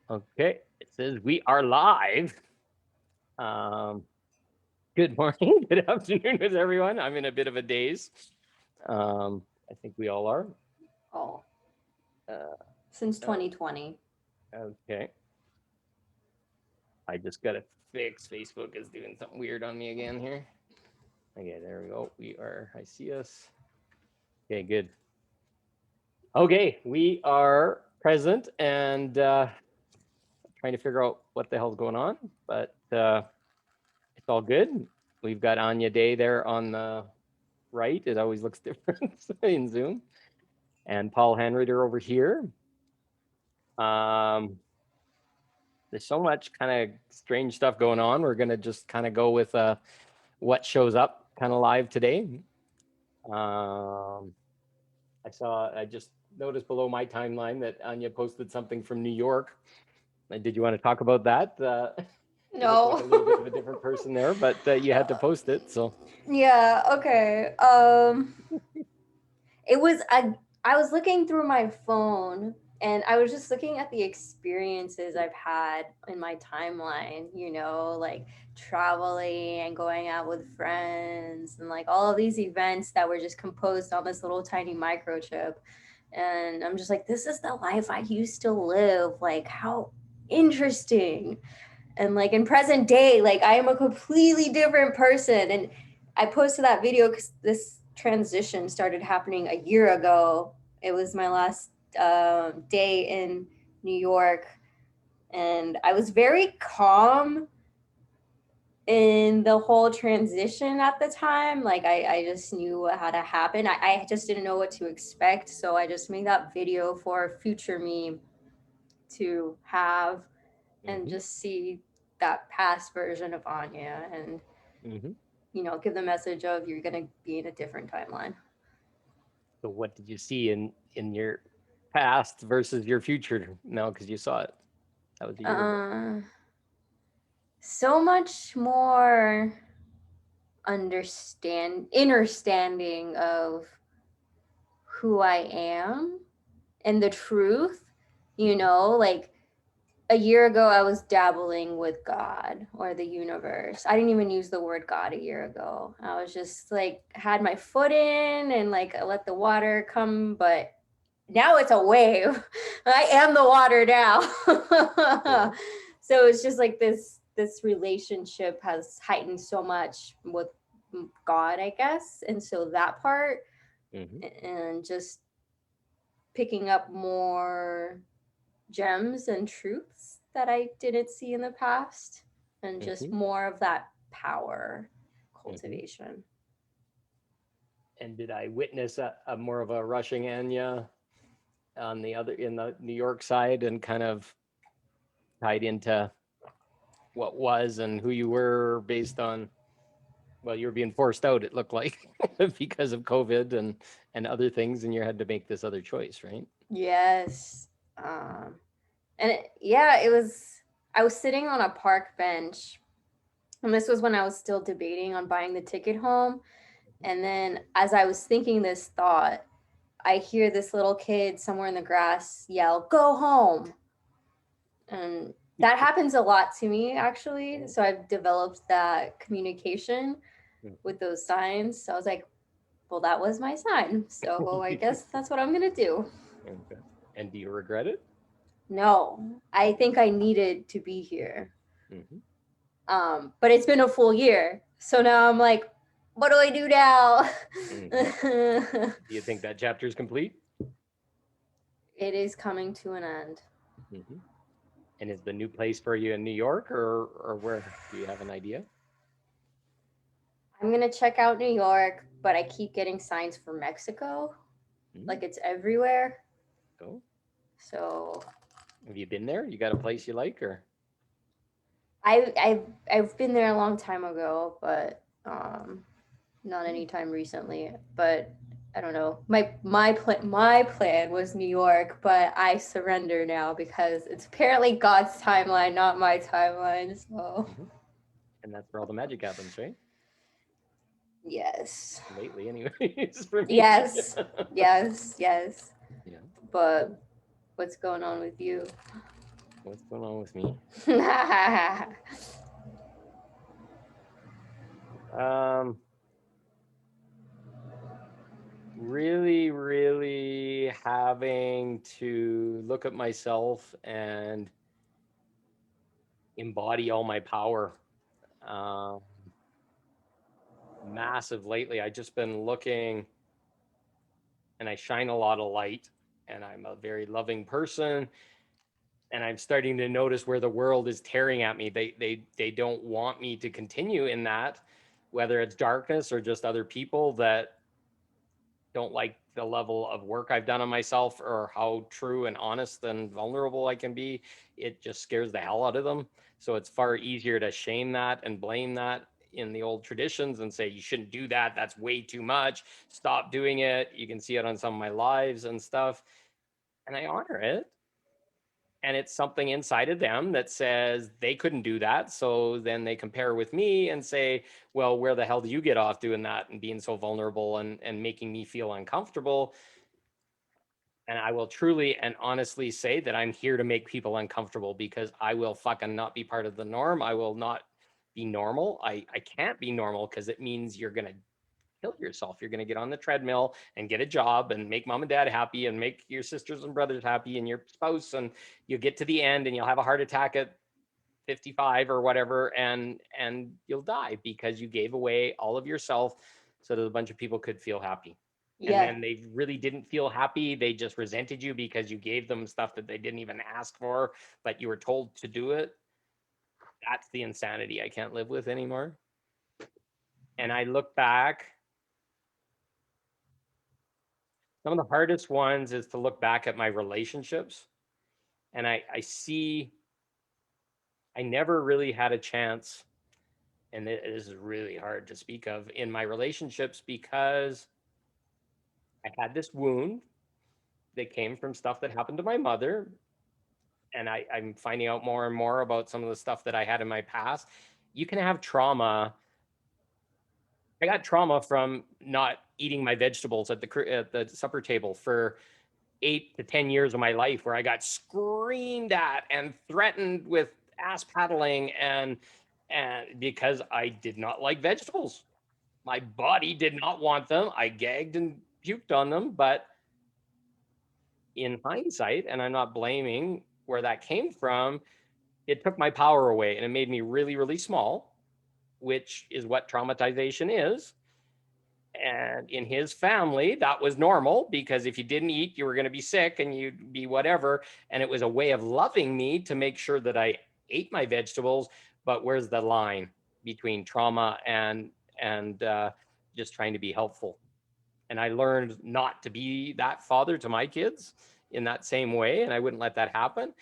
Okay, it says we are live. Um, Good morning, good afternoon with everyone. I'm in a bit of a daze. I think we all are. Oh, Uh, since uh, 2020. okay, I just got to fix. Facebook is doing something weird on me again here. Okay, there we go. We are. I see us. Okay, good. Okay, we are present and trying to figure out what the hell's going on, but it's all good. We've got Anya Day there on the right. It always looks different in Zoom. And Paul Hanrider over here. Um, there's so much kind of strange stuff going on. We're gonna just kind of go with what shows up kind of live today. Um, I just noticed below my timeline that Anya posted something from New York. Did you want to talk about that? You look like No. a little bit of a different person there, but you had to post it. So, Yeah, okay. It was I was looking through my phone and I was just looking at the experiences I've had in my timeline, like traveling and going out with friends and like all of these events that were just composed on this little tiny microchip. And I'm just like, this is the life I used to live. Like, how interesting. And like in present day, like I am a completely different person. And I posted that video because this transition started happening a year ago. It was my last day in New York, and I was very calm in the whole transition at the time. Like I just knew what had to happen. I just didn't know what to expect, so I just made that video for future me to have and mm-hmm, just see that past version of Anya and, mm-hmm. give the message of you're going to be in a different timeline. So, what did you see in your past versus your future now? Because you saw it. That was a year ago. Uh, so much more understanding of who I am and the truth, like a year ago I was dabbling with God or the universe. I didn't even use the word God a year ago. I was just like had my foot in and like I let the water come, but now it's a wave. I am the water now. Cool. So it's just like this relationship has heightened so much with God, I guess. And so that part Mm-hmm, and just picking up more gems and truths that I didn't see in the past, and just mm-hmm, more of that power mm-hmm. cultivation. And did I witness a more of a rushing Anya on the other in the New York side and kind of tied into what was and who you were based on? Well, you were being forced out. It looked like because of COVID and other things, and you had to make this other choice, right? Yes. And yeah, it was, I was sitting on a park bench, and this was when I was still debating on buying the ticket home. And then as I was thinking this thought, I hear this little kid somewhere in the grass yell, "Go home." And that happens a lot to me actually. Oh, So I've developed that communication mhm. with those signs. So I was like, well, that was my sign. So I guess that's what I'm going to do. Okay. And do you regret it? No, I think I needed to be here. Mm-hmm. But it's been a full year. So now I'm like, what do I do now? Mm-hmm. Do you think that chapter is complete? It is coming to an end. Mm-hmm. And is the new place for you in New York or where? Do you have an idea? I'm going to check out New York, but I keep getting signs for Mexico. Mm-hmm. Like it's everywhere. Go. So Have you been there? You got a place you like, or I've been there a long time ago, but not hmm, anytime recently. But I don't know. My plan was New York, but I surrender now because it's apparently God's timeline, not my timeline. So mhm. And that's where all the magic happens, right? yes, Lately, anyways, for me. yes, yes, yes. Yeah. But Cool. what's going on with you? What's going on with me? Really having to look at myself and embody all my power. Massive lately. I just been looking, and I shine a lot of light, and I'm a very loving person, and I'm starting to notice where the world is tearing at me. They don't want me to continue in that, whether it's darkness or just other people that don't like the level of work I've done on myself or how true and honest and vulnerable I can be. It just scares the hell out of them. So it's far easier to shame that and blame that in the old traditions and say, you shouldn't do that. That's way too much. Stop doing it. You can see it on some of my lives and stuff. And I honor it. And it's something inside of them that says they couldn't do that. So then they compare with me and say, well, where the hell do you get off doing that and being so vulnerable and making me feel uncomfortable? And I will truly and honestly say that I'm here to make people uncomfortable, because I will fucking not be part of the norm. I will not be normal. I can't be normal, because it means you're going to kill yourself. You're going to get on the treadmill and get a job and make mom and dad happy and make your sisters and brothers happy and your spouse, and you'll get to the end and you'll have a heart attack at 55 or whatever, and you'll die because you gave away all of yourself so that a bunch of people could feel happy. And Yeah. then they really didn't feel happy. They just resented you because you gave them stuff that they didn't even ask for, but you were told to do it. That's the insanity I can't live with anymore. And I look back, some of the hardest ones is to look back at my relationships. And I see I never really had a chance, and this is really hard to speak of, in my relationships, because I had this wound that came from stuff that happened to my mother. And I'm finding out more and more about some of the stuff that I had in my past. You can have trauma. I got trauma from not eating my vegetables at the supper table for 8 to 10 years of my life, where I got screamed at and threatened with ass paddling, and because I did not like vegetables. My body did not want them. I gagged and puked on them, but in hindsight, and I'm not blaming where that came from, it took my power away and it made me really, really small, which is what traumatization is. And in his family, that was normal, because if you didn't eat, you were going to be sick and you'd be whatever. And it was a way of loving me to make sure that I ate my vegetables. But where's the line between trauma and just trying to be helpful? And I learned not to be that father to my kids in that same way, and I wouldn't let that happen.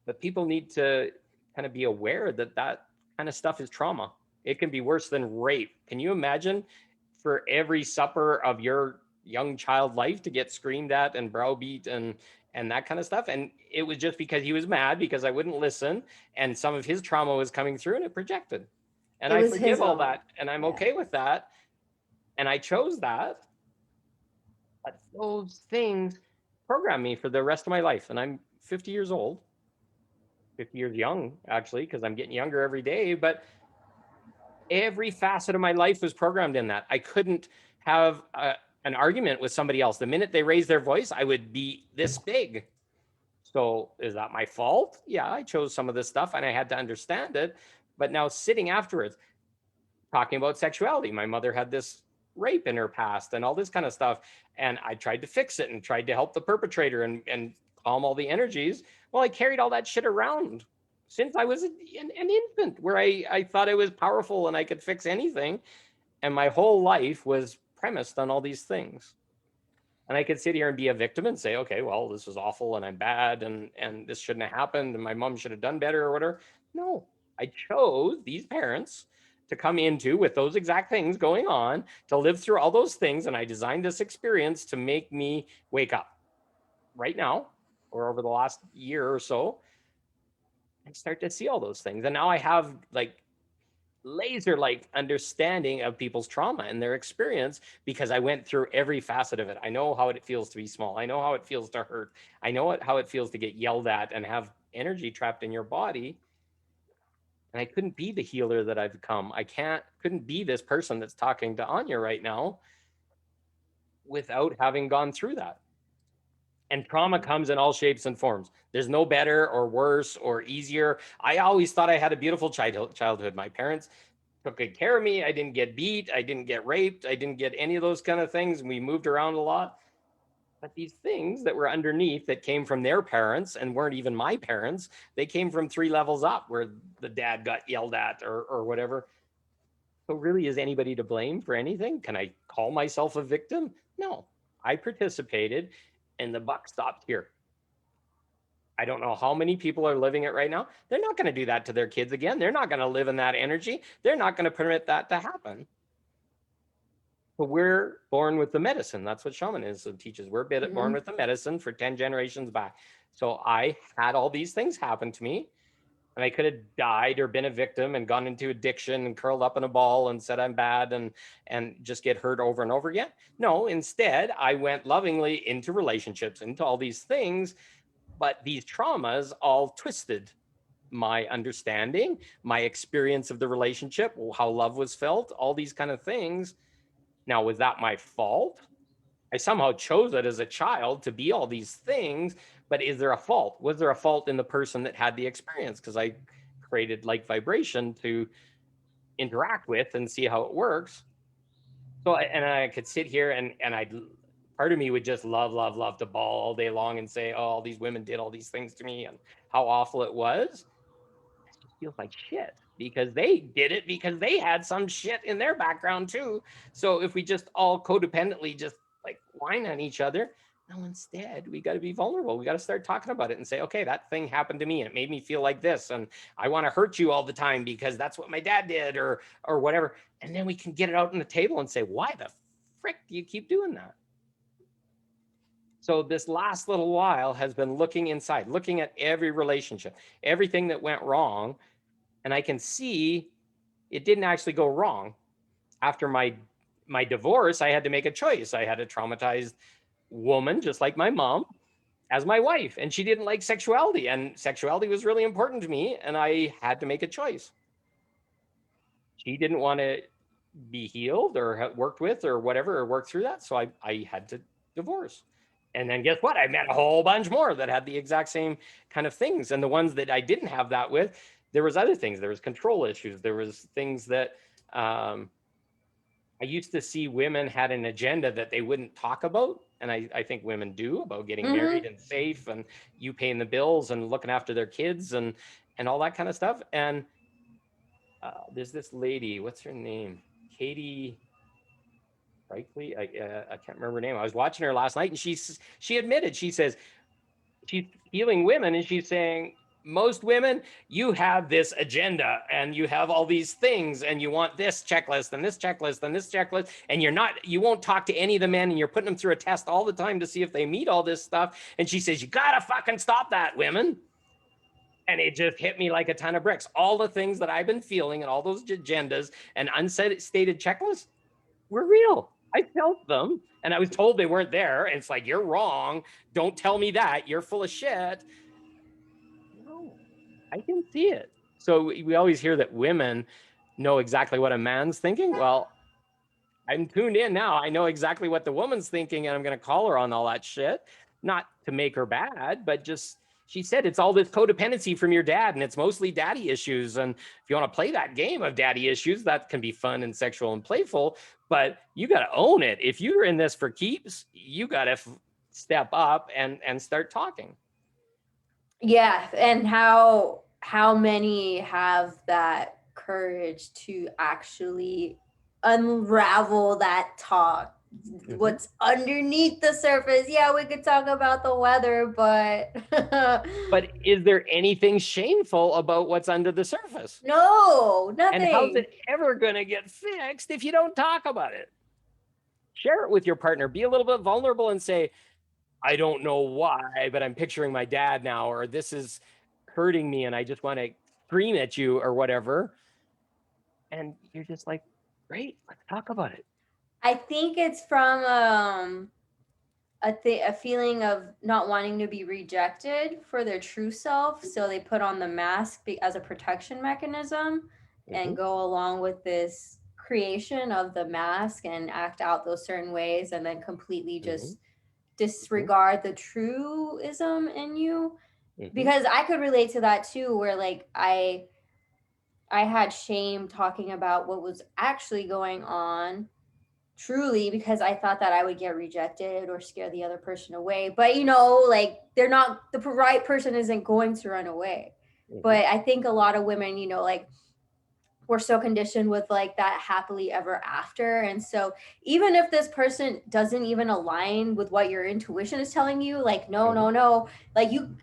But people need to kind of be aware that that kind of stuff is trauma. It can be worse than rape. Can you imagine, for every supper of your young child life, to get screamed at and browbeat and that kind of stuff? And it was just because he was mad because I wouldn't listen, and some of his trauma was coming through and it projected. And It I was his forgive all moment. that, and I'm Yeah. okay with that. And I chose that. But those things program me for the rest of my life. And I'm 50 years old, 50 years young, actually, because I'm getting younger every day. But every facet of my life was programmed in that. I couldn't have an argument with somebody else. The minute they raised their voice, I would be this big. So is that my fault? Yeah, I chose some of this stuff and I had to understand it. But now sitting afterwards, talking about sexuality, my mother had this rape in her past and all this kind of stuff. And I tried to fix it and tried to help the perpetrator and calm all the energies. Well, I carried all that shit around since I was an infant, where I thought I was powerful and I could fix anything. And my whole life was premised on all these things. And I could sit here and be a victim and say, okay, well, this is awful and I'm bad and this shouldn't have happened and my mom should have done better or whatever. No, I chose these parents to come into with those exact things going on, to live through all those things. And I designed this experience to make me wake up right now, or over the last year or so, and start to see all those things. And now I have like laser like understanding of people's trauma and their experience, because I went through every facet of it. I know how it feels to be small. I know how it feels to hurt. I know how it feels to get yelled at and have energy trapped in your body. And I couldn't be the healer that I've become. Couldn't be this person that's talking to Anya right now without having gone through that. And trauma comes in all shapes and forms. There's no better or worse or easier. I always thought I had a beautiful childhood. My parents took good care of me. I didn't get beat. I didn't get raped. I didn't get any of those kind of things. We moved around a lot. But these things that were underneath that came from their parents and weren't even my parents, they came from 3 levels up where the dad got yelled at or whatever. So really, is anybody to blame for anything? Can I call myself a victim? No, I participated and the buck stopped here. I don't know how many people are living it right now. They're not going to do that to their kids again. They're not going to live in that energy. They're not going to permit that to happen. But we're born with the medicine. That's what shamanism teaches. We're born with the medicine for 10 generations back. So I had all these things happen to me, and I could have died or been a victim and gone into addiction and curled up in a ball and said I'm bad and just get hurt over and over again. No, instead, I went lovingly into relationships, into all these things, but these traumas all twisted my understanding, my experience of the relationship, how love was felt, all these kind of things. Now, was that my fault? I somehow chose it as a child to be all these things, but is there a fault? Was there a fault in the person that had the experience? Because I created like vibration to interact with and see how it works. So, and I could sit here and part of me would just love to bawl all day long and say, oh, all these women did all these things to me and how awful it was. It just feels like shit because they did it because they had some shit in their background too. So if we just all codependently just like whine on each other, no, instead we got to be vulnerable. We got to start talking about it and say, okay, that thing happened to me and it made me feel like this, and I want to hurt you all the time because that's what my dad did or whatever. And then we can get it out on the table and say, why the frick do you keep doing that? So this last little while has been looking inside, looking at every relationship, everything that went wrong. And I can see it didn't actually go wrong. After my divorce, I had to make a choice. I had a traumatized woman, just like my mom, as my wife. And she didn't like sexuality. And sexuality was really important to me. And I had to make a choice. She didn't want to be healed or worked with or whatever, or work through that. So I had to divorce. And then guess what? I met a whole bunch more that had the exact same kind of things. And the ones that I didn't have that with, there was other things. There was control issues. There was things that I used to see women had an agenda that they wouldn't talk about. And I think women do, about getting married and safe and you paying the bills and looking after their kids and all that kind of stuff. And there's this lady, what's her name? Katie Brinkley. I can't remember her name. I was watching her last night and she admitted, she says, she's healing women and she's saying, most women, you have this agenda and you have all these things and you want this checklist and this checklist and this checklist, and you won't talk to any of the men and you're putting them through a test all the time to see if they meet all this stuff. And she says, you gotta fucking stop that, women. And it just hit me like a ton of bricks. All the things that I've been feeling and all those agendas and unstated checklists were real. I felt them and I was told they weren't there. And it's like, you're wrong. Don't tell me that. You're full of shit. No, I can see it. So we always hear that women know exactly what a man's thinking. Well, I'm tuned in now. I know exactly what the woman's thinking and I'm going to call her on all that shit. Not to make her bad, but just, she said it's all this codependency from your dad and it's mostly daddy issues. And if you want to play that game of daddy issues, that can be fun and sexual and playful, but you got to own it. If you're in this for keeps, you got to step up and start talking. Yeah. And how many have that courage to actually unravel that talk? What's underneath the surface? Yeah, we could talk about the weather, but but is there anything shameful about what's under the surface? No, nothing. And how's it ever going to get fixed if you don't talk about it? Share it with your partner. Be a little bit vulnerable and say, I don't know why, but I'm picturing my dad now, or this is hurting me and I just want to scream at you or whatever. And you're just like, great, let's talk about it. I think it's from a feeling of not wanting to be rejected for their true self, so they put on the mask as a protection mechanism Mhm, and go along with this creation of the mask and act out those certain ways and then completely mhm, just mhm, disregard the truism in you. mhm, Because I could relate to that too, where like I had shame talking about what was actually going on truly, because I thought that I would get rejected or scare the other person away. But like, they're not, the right person isn't going to run away. mhm, But I think a lot of women, like, we're so conditioned with like that happily ever after. And so even if this person doesn't even align with what your intuition is telling you, like, no, mhm, no, no, like, you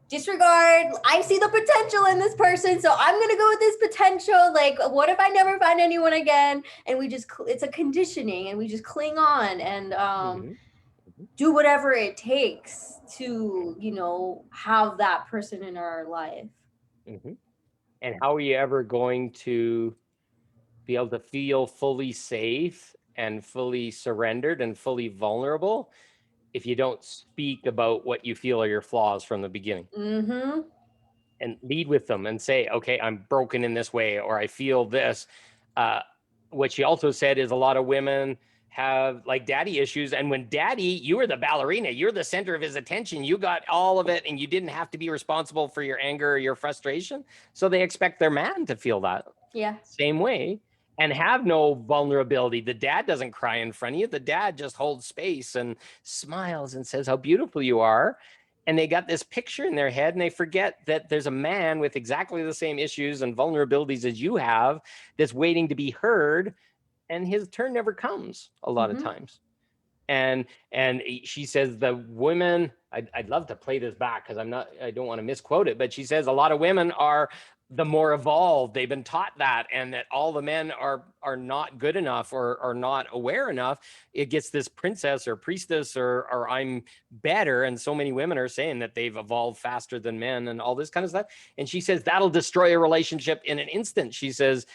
disregard, I see the potential in this person, so I'm gonna go with this potential. Like, what if I never find anyone again? And we just, it's a conditioning, and we just cling on and mhm, mhm, do whatever it takes to have that person in our life. mhm. And how are you ever going to be able to feel fully safe and fully surrendered and fully vulnerable if you don't speak about what you feel are your flaws from the beginning Mm-hmm. and lead with them and say, okay, I'm broken in this way, or I feel this. Uh, what she also said is a lot of women have like daddy issues. And when daddy, you were the ballerina, you're the center of his attention, you got all of it, and you didn't have to be responsible for your anger or your frustration. So they expect their man to feel that Yeah. same way and have no vulnerability. The dad doesn't cry in front of you. The dad just holds space and smiles and says how beautiful you are. And they got this picture in their head and they forget that there's a man with exactly the same issues and vulnerabilities as you have that's waiting to be heard. And his turn never comes a lot of Mm-hmm. times. And she says the women, I'd love to play this back because I don't want to misquote it, but she says a lot of women are the more evolved. They've been taught that, and that all the men are not good enough or are not aware enough. It gets this princess or priestess or I'm better. And so many women are saying that they've evolved faster than men and all this kind of stuff. And she says that'll destroy a relationship in an instant. She says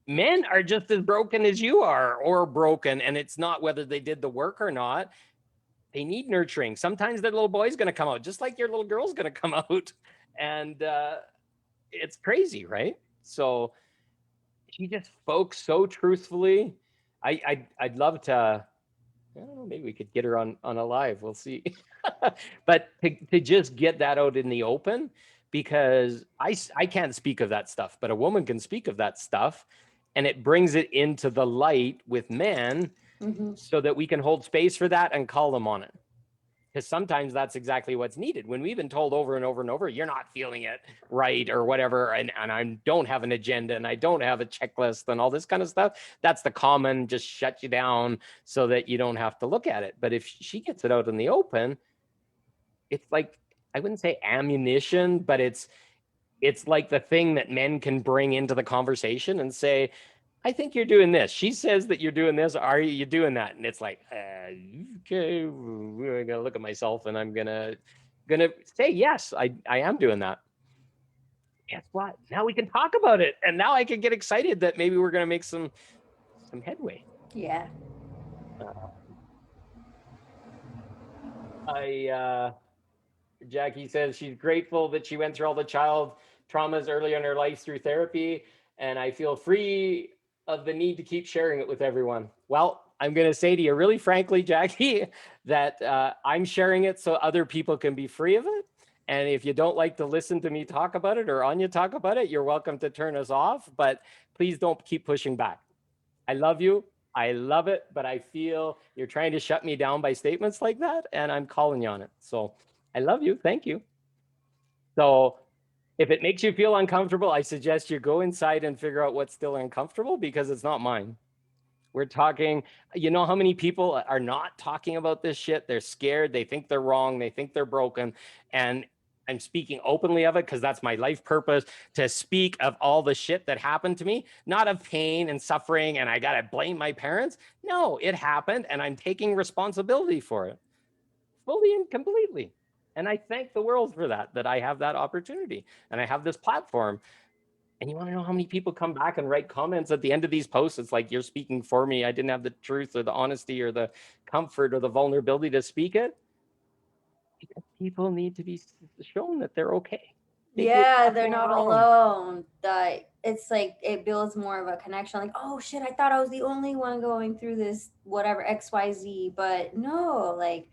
men are just as broken as you are or broken, and it's not whether they did the work or not. They need nurturing. Sometimes their little boy's going to come out just like your little girl's going to come out. And it's crazy, right? So she just spoke so truthfully. I'd love to, I don't know, maybe we could get her on a live, we'll see. But to just get that out in the open, because I can't speak of that stuff, but a woman can speak of that stuff, and it brings it into the light with men Mm-hmm. so that we can hold space for that and call them on it. Because sometimes that's exactly what's needed. When we've been told over and over and over, you're not feeling it right or whatever, and I don't have an agenda and I don't have a checklist and all this kind of stuff, that's the common just shut you down so that you don't have to look at it. But if she gets it out in the open, it's like, I wouldn't say ammunition, but it's like the thing that men can bring into the conversation and say, I think you're doing this. She says that you're doing this. Are you doing that? And it's like, okay, I'm gonna look at myself and I'm gonna say yes, I am doing that. Guess what? Now we can talk about it, and now I can get excited that maybe we're gonna make some headway. Yeah. Uh, I Jackie says she's grateful that she went through all the child traumas early in her life through therapy, and I feel free of the need to keep sharing it with everyone. Well, I'm going to say to you, really frankly, Jackie, that I'm sharing it so other people can be free of it. And if you don't like to listen to me talk about it or Anya talk about it, you're welcome to turn us off. But please don't keep pushing back. I love you. I love it, but I feel you're trying to shut me down by statements like that, and I'm calling you on it. So I love you. Thank you. So if it makes you feel uncomfortable, I suggest you go inside and figure out what's still uncomfortable, because it's not mine. We're talking, you know how many people are not talking about this shit? They're scared. They think they're wrong. They think they're broken. And I'm speaking openly of it because that's my life purpose, to speak of all the shit that happened to me, not of pain and suffering. And I got to blame my parents. No, it happened. And I'm taking responsibility for it fully and completely. And I thank the world for that, that I have that opportunity and I have this platform. And you want to know how many people come back and write comments at the end of these posts? It's like, you're speaking for me. I didn't have the truth or the honesty or the comfort or the vulnerability to speak it. Because people need to be shown that they're okay. Yeah, they're not alone. That it's like it builds more of a connection. Like, oh shit, I thought I was the only one going through this, whatever XYZ, but no, like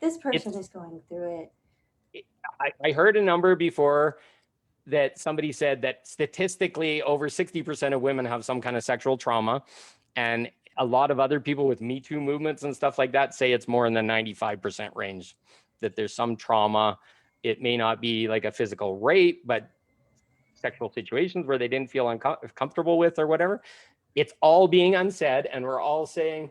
this person is going through it. I heard a number before that somebody said that statistically over 60% of women have some kind of sexual trauma, and a lot of other people with Me Too movements and stuff like that say it's more in the 95% range, that there's some trauma. It may not be like a physical rape, but sexual situations where they didn't feel comfortable with or whatever. It's all being unsaid, and we're all saying,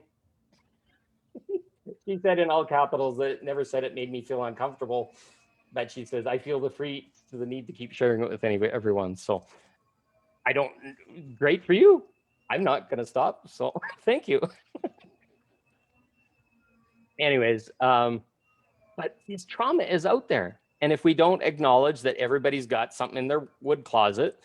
she said in all capitals that it never said it made me feel uncomfortable, but she says, I feel the need to keep sharing it with everyone. So I don't, great for you. I'm not going to stop. So thank you. Anyways, but this trauma is out there. And if we don't acknowledge that everybody's got something in their wood closet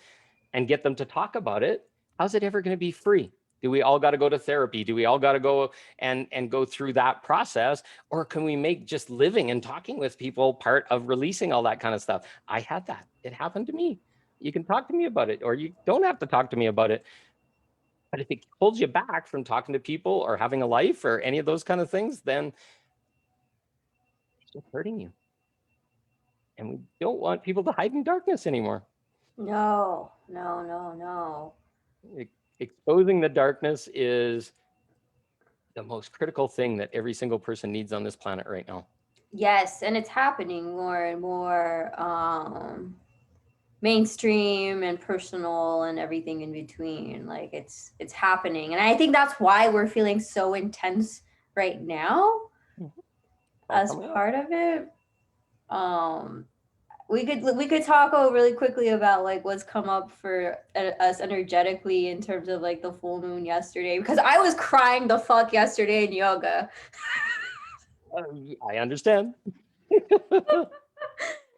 and get them to talk about it, how's it ever going to be free? Do we all got to go to therapy? Do we all got to go and go through that process? Or can we make just living and talking with people part of releasing all that kind of stuff? I had that. It happened to me. You can talk to me about it, or you don't have to talk to me about it. But if it holds you back from talking to people or having a life or any of those kind of things, then it's just hurting you. And we don't want people to hide in darkness anymore. No, no, no, no. Exposing the darkness is the most critical thing that every single person needs on this planet right now. Yes, and it's happening more and more mainstream and personal and everything in between. Like it's happening. And I think that's why we're feeling so intense right now as part of it. We could talk really quickly about like what's come up for us energetically in terms of like the full moon yesterday, because I was crying the fuck yesterday in yoga. I understand.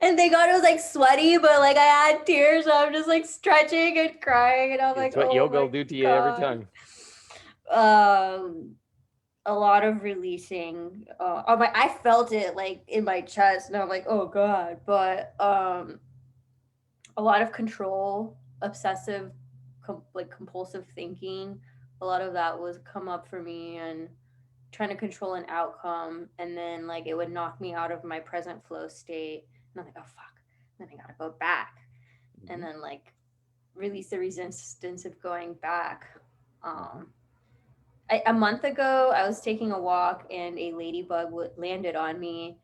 And thank God it was like sweaty, but like I had tears, so I'm just like stretching and crying, and I'm like, it's what yoga will do to you every time. A lot of releasing. I felt it like in my chest, and I'm like, oh God. But a lot of control, obsessive, compulsive thinking. A lot of that was come up for me, and trying to control an outcome, and then like it would knock me out of my present flow state. And I'm like, oh fuck. Then I gotta go back, and then like release the resistance of going back. A month ago, I was taking a walk and a ladybug landed on me.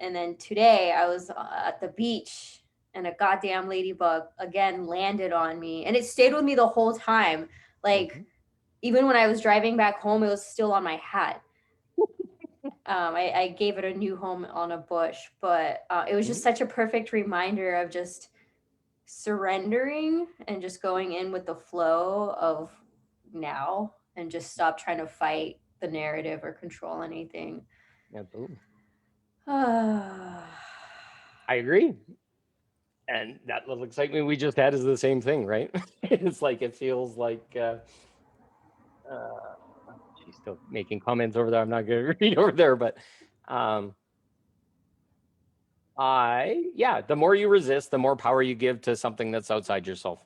And then today, I was at the beach and a goddamn ladybug again landed on me. And it stayed with me the whole time. Like, even when I was driving back home, it was still on my hat. I gave it a new home on a bush, but it was just such a perfect reminder of just surrendering and just going in with the flow of now, and just stop trying to fight the narrative or control anything. Yeah, boom. I agree. And that little excitement we just had is the same thing, right? It's like, it feels like, she's still making comments over there. I'm not going to read over there, but the more you resist, the more power you give to something that's outside yourself.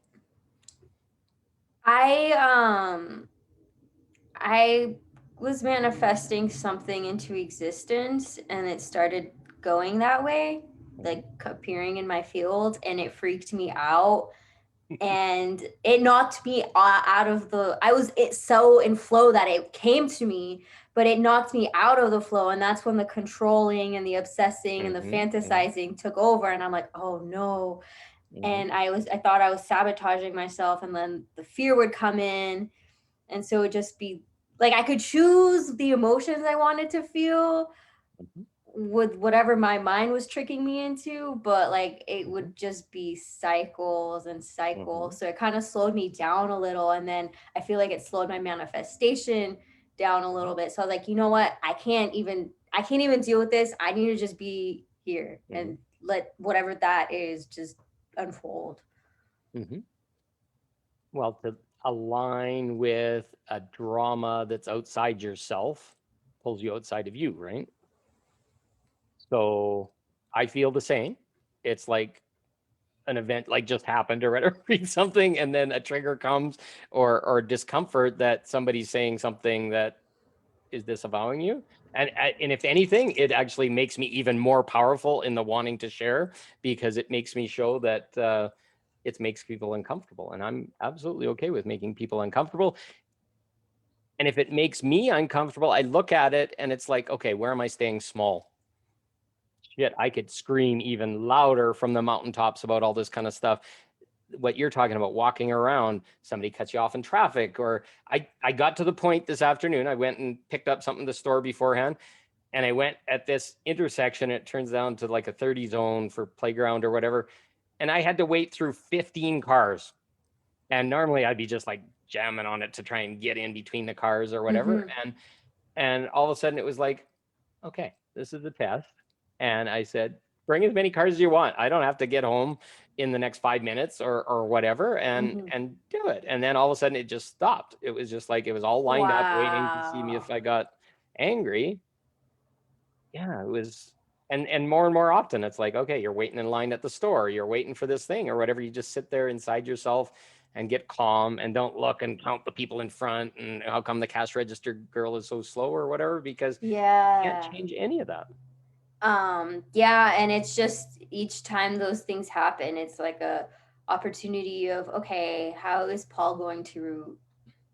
I was manifesting something into existence, and it started going that way, like appearing in my field, and it freaked me out. And it knocked me out of I was so in flow that it came to me, but it knocked me out of the flow. And that's when the controlling and the obsessing and the fantasizing took over. And I'm like, oh no. And I thought I was sabotaging myself, and then the fear would come in. And so it would just be like, I could choose the emotions I wanted to feel with whatever my mind was tricking me into, but like it would just be cycles and cycles. So it kind of slowed me down a little. And then I feel like it slowed my manifestation down a little bit. So I was like, you know what? I can't even deal with this. I need to just be here and let whatever that is just unfold. Well, to align with a drama that's outside yourself pulls you outside of you, right? So I feel the same. It's like an event like just happened or whatever, something, and then a trigger comes or discomfort that somebody's saying something that is disavowing you. And if anything, it actually makes me even more powerful in the wanting to share, because it makes me show that it makes people uncomfortable. And I'm absolutely okay with making people uncomfortable. And if it makes me uncomfortable, I look at it and it's like, okay, where am I staying small? Shit, I could scream even louder from the mountaintops about all this kind of stuff. What you're talking about, walking around, somebody cuts you off in traffic, or I got to the point this afternoon, I went and picked up something at the store beforehand, and I went at this intersection. It turns down to like a 30 zone for playground or whatever. And I had to wait through 15 cars. And normally I'd be just like jamming on it to try and get in between the cars or whatever. And all of a sudden it was like, okay, this is a test. And I said, bring as many cars as you want. I don't have to get home in the next 5 minutes or whatever, and do it. And then all of a sudden it just stopped. It was just like, it was all lined up waiting to see me if I got angry. Yeah, it was. And more often it's like, okay, you're waiting in line at the store, you're waiting for this thing or whatever. You just sit there inside yourself and get calm and don't look and count the people in front and how come the cash register girl is so slow or whatever, because you can't change any of that. Yeah, and it's just each time those things happen, it's like a opportunity of, okay, how is Paul going to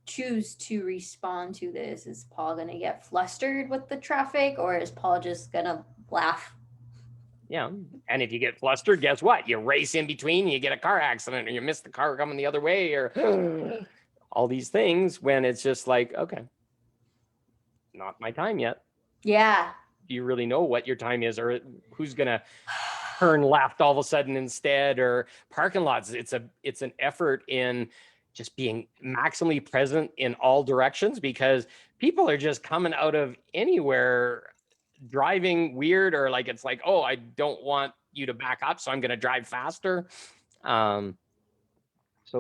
choose to respond to this? Is Paul going to get flustered with the traffic, or is Paul just going to laugh? Yeah. And if you get flustered, guess what? You race in between, you get a car accident, or you miss the car coming the other way, or all these things, when it's just like, okay, not my time yet. Yeah. Do you really know what your time is, or who's going to turn left all of a sudden instead, or parking lots? It's an effort in just being maximally present in all directions, because people are just coming out of anywhere driving weird, or like, it's like, oh, I don't want you to back up, so I'm going to drive faster. So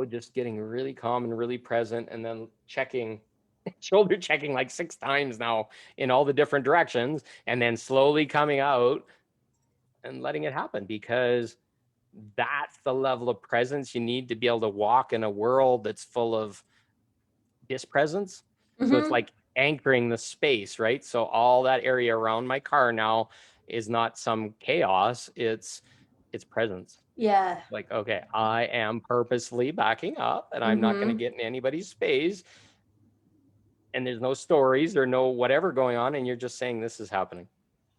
just getting really calm and really present, and then shoulder checking like 6 times now in all the different directions, and then slowly coming out and letting it happen, because that's the level of presence you need to be able to walk in a world that's full of dispresence. So it's like anchoring the space, right? So all that area around my car now is not some chaos, it's presence. Yeah. Like, okay, I am purposely backing up, and I'm not going to get in anybody's space, and there's no stories or no whatever going on, and you're just saying this is happening.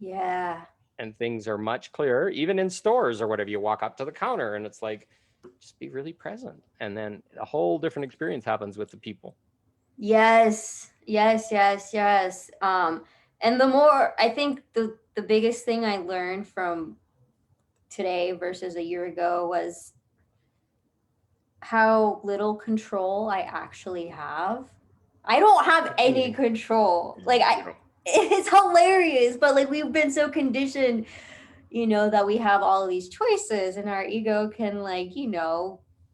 Yeah. And things are much clearer, even in stores or whatever. You walk up to the counter and it's like, just be really present, and then a whole different experience happens with the people. Yes. And the more, I think the biggest thing I learned from today versus a year ago was how little control I actually have. I don't have any control. Like, it's hilarious, but like, we've been so conditioned, that we have all of these choices, and our ego can, like,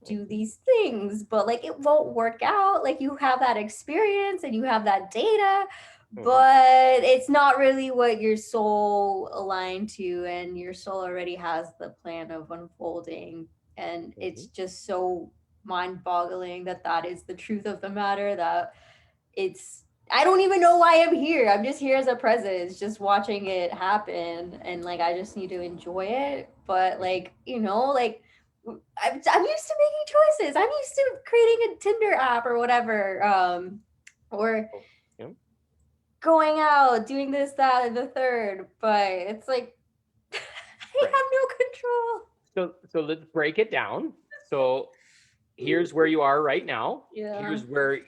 do these things, but like, it won't work out. Like, you have that experience and you have that data, but it's not really what your soul aligned to, and your soul already has the plan of unfolding. And it's just so mind-boggling that is the truth of the matter, that I don't even know why I'm here. I'm just here as a presence, just watching it happen, and like, I just need to enjoy it. But like, like, I'm used to making choices. I'm used to creating a Tinder app or whatever, or going out, doing this, that, and the third. But it's like, I have no control. So let's break it down. So here's where you are right now. Yeah. Here's where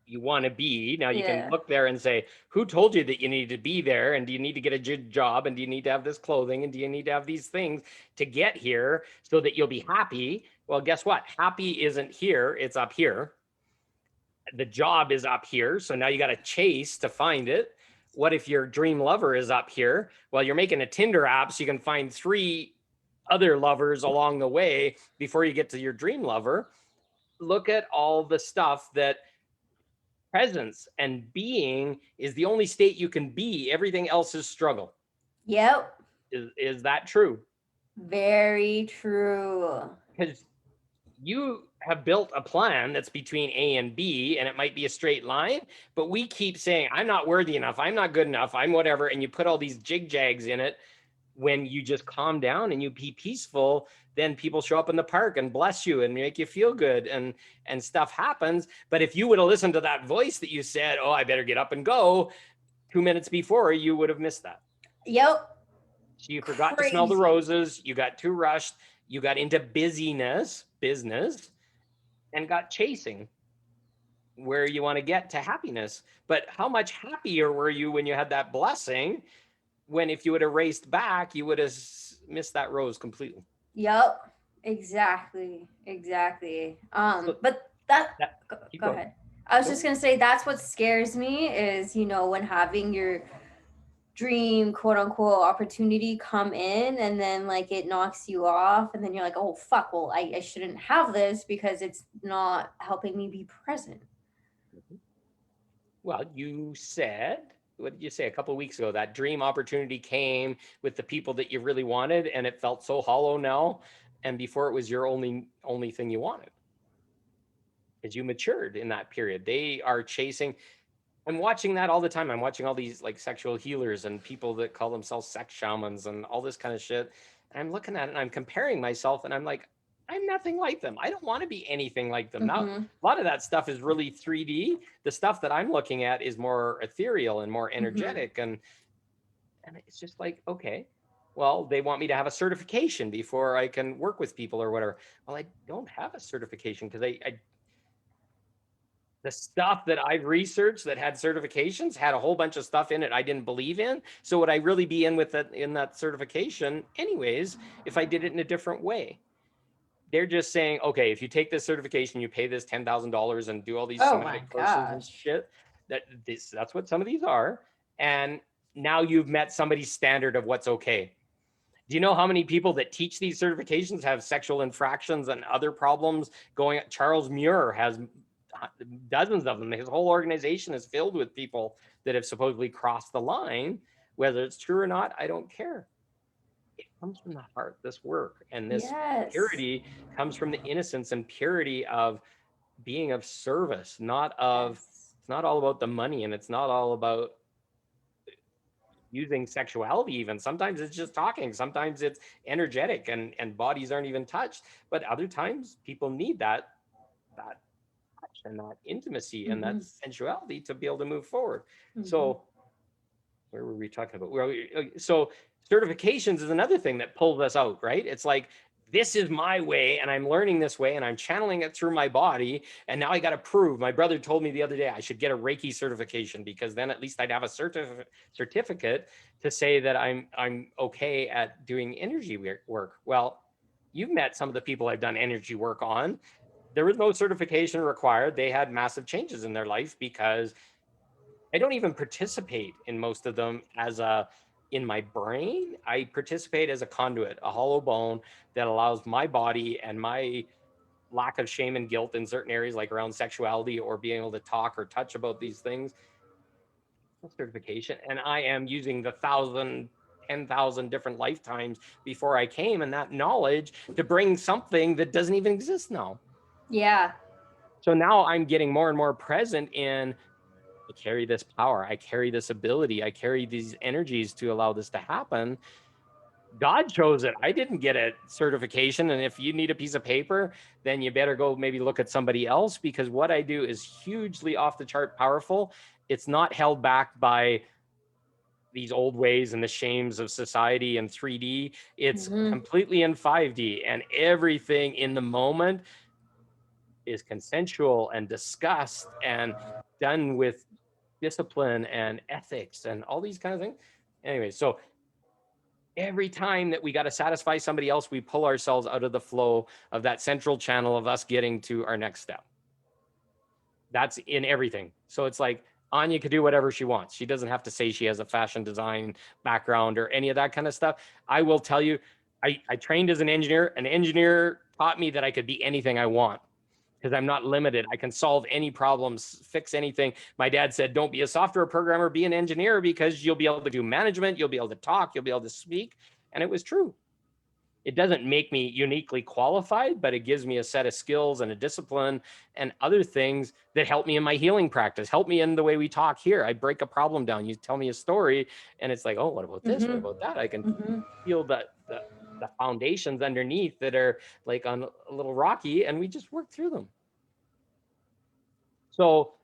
you want to be. Now you can look there and say, who told you that you need to be there? And do you need to get a good job? And do you need to have this clothing? And do you need to have these things to get here so that you'll be happy? Well, guess what? Happy isn't here. It's up here. The job is up here. So now you got to chase to find it. What if your dream lover is up here? Well, you're making a Tinder app so you can find 3 other lovers along the way before you get to your dream lover. look at all the stuff that presence and being is the only state you can be. Everything else is struggle. Yep. Is that true? Very true. Because you have built a plan that's between A and B, and it might be a straight line, but we keep saying, I'm not worthy enough, I'm not good enough, I'm whatever, and you put all these jig jags in it. When you just calm down and you be peaceful, then people show up in the park and bless you and make you feel good, and stuff happens. But if you would have listened to that voice that you said, oh, I better get up and go 2 minutes before, you would have missed that. Yep. So you forgot to smell the roses, you got too rushed, you got into business, and got chasing where you want to get to happiness. But how much happier were you when you had that blessing, when if you would have raced back, you would have missed that rose completely? Yep. Exactly. But go ahead. I was just going to say, that's what scares me is, when having your dream, quote unquote, opportunity come in, and then like it knocks you off, and then you're like, oh fuck, well, I shouldn't have this because it's not helping me be present. Well, you said, what did you say a couple of weeks ago? That dream opportunity came with the people that you really wanted, and it felt so hollow now. And before, it was your only thing you wanted. As you matured in that period, they are chasing. I'm watching that all the time. I'm watching all these like sexual healers and people that call themselves sex shamans and all this kind of shit. And I'm looking at it and I'm comparing myself, and I'm like, I'm nothing like them. I don't want to be anything like them. Now, a lot of that stuff is really 3D. The stuff that I'm looking at is more ethereal and more energetic. And it's just like, okay, well, they want me to have a certification before I can work with people or whatever. Well, I don't have a certification because the stuff that I've researched that had certifications had a whole bunch of stuff in it I didn't believe in. So would I really be in with that, in that certification anyways, if I did it in a different way? They're just saying, okay, if you take this certification, you pay this $10,000 and do all these somatic courses and shit. That's what some of these are. And now you've met somebody's standard of what's okay. Do you know how many people that teach these certifications have sexual infractions and other problems going? Charles Muir has dozens of them. His whole organization is filled with people that have supposedly crossed the line. Whether it's true or not, I don't care. It comes from the heart, this work, and this purity comes from the innocence and purity of being of service, not of, it's not all about the money, and it's not all about using sexuality even. Sometimes it's just talking, sometimes it's energetic, and bodies aren't even touched, but other times people need that touch and that intimacy and that sensuality to be able to move forward. So where were we talking about? So certifications is another thing that pulls us out, right? It's like, this is my way, and I'm learning this way, and I'm channeling it through my body, and now I got to prove. My brother told me the other day I should get a Reiki certification, because then at least I'd have a certificate to say that I'm okay at doing energy work. Well, you've met some of the people I've done energy work on. There was no certification required. They had massive changes in their life, because I don't even participate in most of them in my brain. I participate as a conduit, a hollow bone that allows my body and my lack of shame and guilt in certain areas, like around sexuality or being able to talk or touch about these things. Certification. And I am using the 10,000 different lifetimes before I came, and that knowledge to bring something that doesn't even exist now. Yeah. So now I'm getting more and more present in, I carry this power, I carry this ability, I carry these energies to allow this to happen. God chose it. I didn't get a certification. And if you need a piece of paper, then you better go maybe look at somebody else, because what I do is hugely off the chart powerful. It's not held back by these old ways and the shames of society and 3D. It's completely in 5D, and everything in the moment is consensual and discussed and done with discipline and ethics and all these kind of things. Anyway, so every time that we got to satisfy somebody else, we pull ourselves out of the flow of that central channel of us getting to our next step. That's in everything. So it's like Anya could do whatever she wants. She doesn't have to say she has a fashion design background or any of that kind of stuff. I will tell you, I trained as an engineer. An engineer taught me that I could be anything I want. because I'm not limited. I can solve any problems, fix anything. My dad said, don't be a software programmer, be an engineer, because you'll be able to do management, you'll be able to talk, you'll be able to speak. And it was true. It doesn't make me uniquely qualified, but it gives me a set of skills and a discipline and other things that help me in my healing practice, help me in the way we talk here. I break a problem down. You tell me a story and it's like, oh, what about this? What about that? I can feel the foundations underneath that are like on a little rocky, and we just work through them. So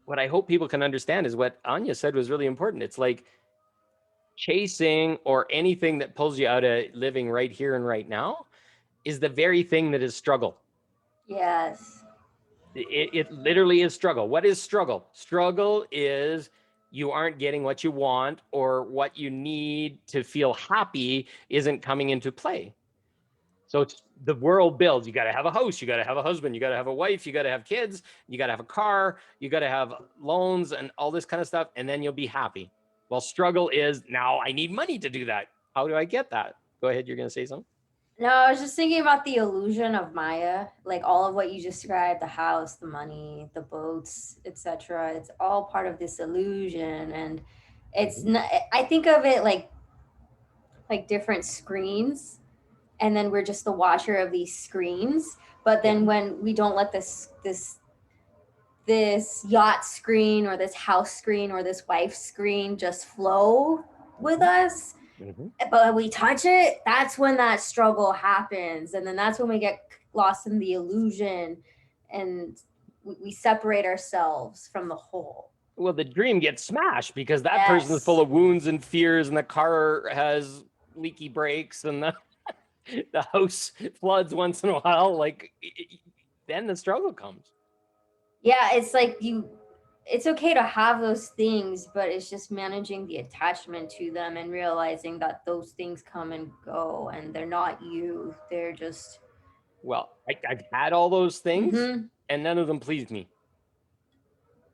what I hope people can understand is what Anya said was really important. It's like chasing or anything that pulls you out of living right here and right now is the very thing that is struggle. Yes. It literally is struggle. What is struggle? Struggle is you aren't getting what you want, or what you need to feel happy isn't coming into play. So it's the world builds. You got to have a house, you got to have a husband, you got to have a wife, you got to have kids, you got to have a car, you got to have loans and all this kind of stuff, and then you'll be happy. Well, struggle is, now I need money to do that. How do I get that? Go ahead, you're going to say something? No, I was just thinking about the illusion of Maya, like all of what you described, the house, the money, the boats, etc. It's all part of this illusion, and it's not, I think of it like different screens, and then we're just the watcher of these screens. But then when we don't let this yacht screen or this house screen or this wife screen just flow with us, but when we touch it, that's when that struggle happens. And then that's when we get lost in the illusion and we separate ourselves from the whole. Well, the dream gets smashed because that person is full of wounds and fears, and the car has leaky brakes, and the house floods once in a while. Like, then the struggle comes. Yeah, it's like it's okay to have those things, but it's just managing the attachment to them and realizing that those things come and go and they're not you. They're just... Well, I've had all those things and none of them pleased me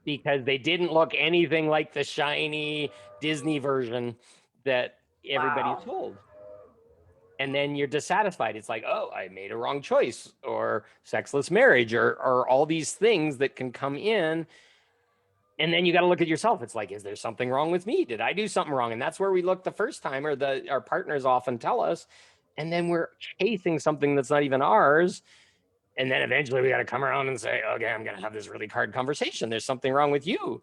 because they didn't look anything like the shiny Disney version that everybody told. And then you're dissatisfied. It's like, oh, I made a wrong choice, or sexless marriage, or all these things that can come in. And then you got to look at yourself. It's like, is there something wrong with me? Did I do something wrong? And that's where we look the first time, or our partners often tell us. And then we're chasing something that's not even ours. And then eventually we got to come around and say, okay, I'm going to have this really hard conversation. There's something wrong with you,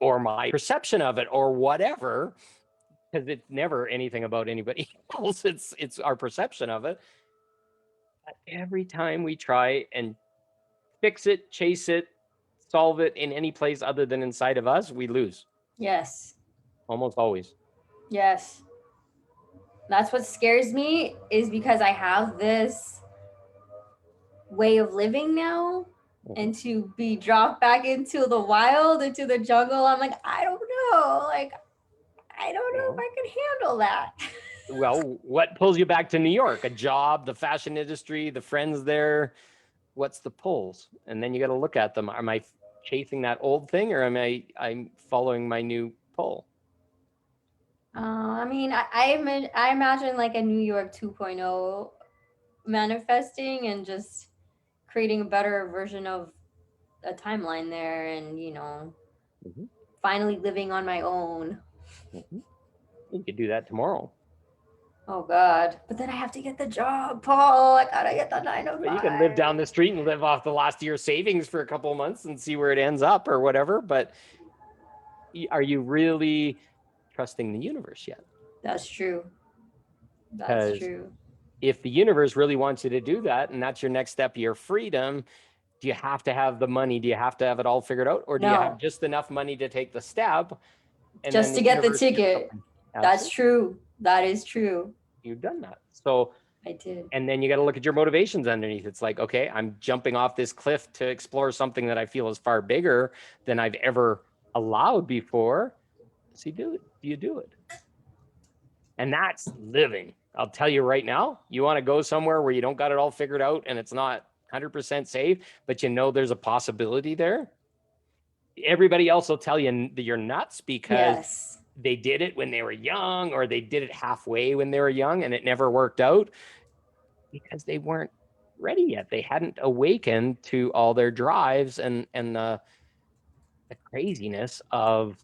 or my perception of it, or whatever. Because it's never anything about anybody else. It's our perception of it. But every time we try and fix it, chase it, solve it in any place other than inside of us, we lose. Yes. Almost always. Yes. That's what scares me, is because I have this way of living now, and to be dropped back into the wild, into the jungle, I'm like, I don't know. Like, I don't know if I can handle that. Well, what pulls you back to New York? A job, the fashion industry, the friends there? What's the pulls? And then you got to look at them. Am I chasing that old thing, or I'm following my new pull? I mean, I imagine like a New York 2.0 manifesting and just creating a better version of a timeline there, and finally living on my own. You could do that tomorrow. Oh God! But then I have to get the job, Paul. I gotta get the 9 to 5. Well, you can live down the street and live off the last year's savings for a couple of months and see where it ends up, or whatever. But are you really trusting the universe yet? That's true. That's true. If the universe really wants you to do that, and that's your next step, your freedom, do you have to have the money? Do you have to have it all figured out? Or do you have just enough money to take the step? And just to get the ticket. That's true. That is true. You've done that. So I did. And then you got to look at your motivations underneath. It's like, okay, I'm jumping off this cliff to explore something that I feel is far bigger than I've ever allowed before. So do you do it? And that's living. I'll tell you right now, you want to go somewhere where you don't got it all figured out and it's not 100% safe, but you know there's a possibility there. Everybody else will tell you that you're nuts because they did it when they were young, or they did it halfway when they were young and it never worked out because they weren't ready yet. They hadn't awakened to all their drives and the craziness of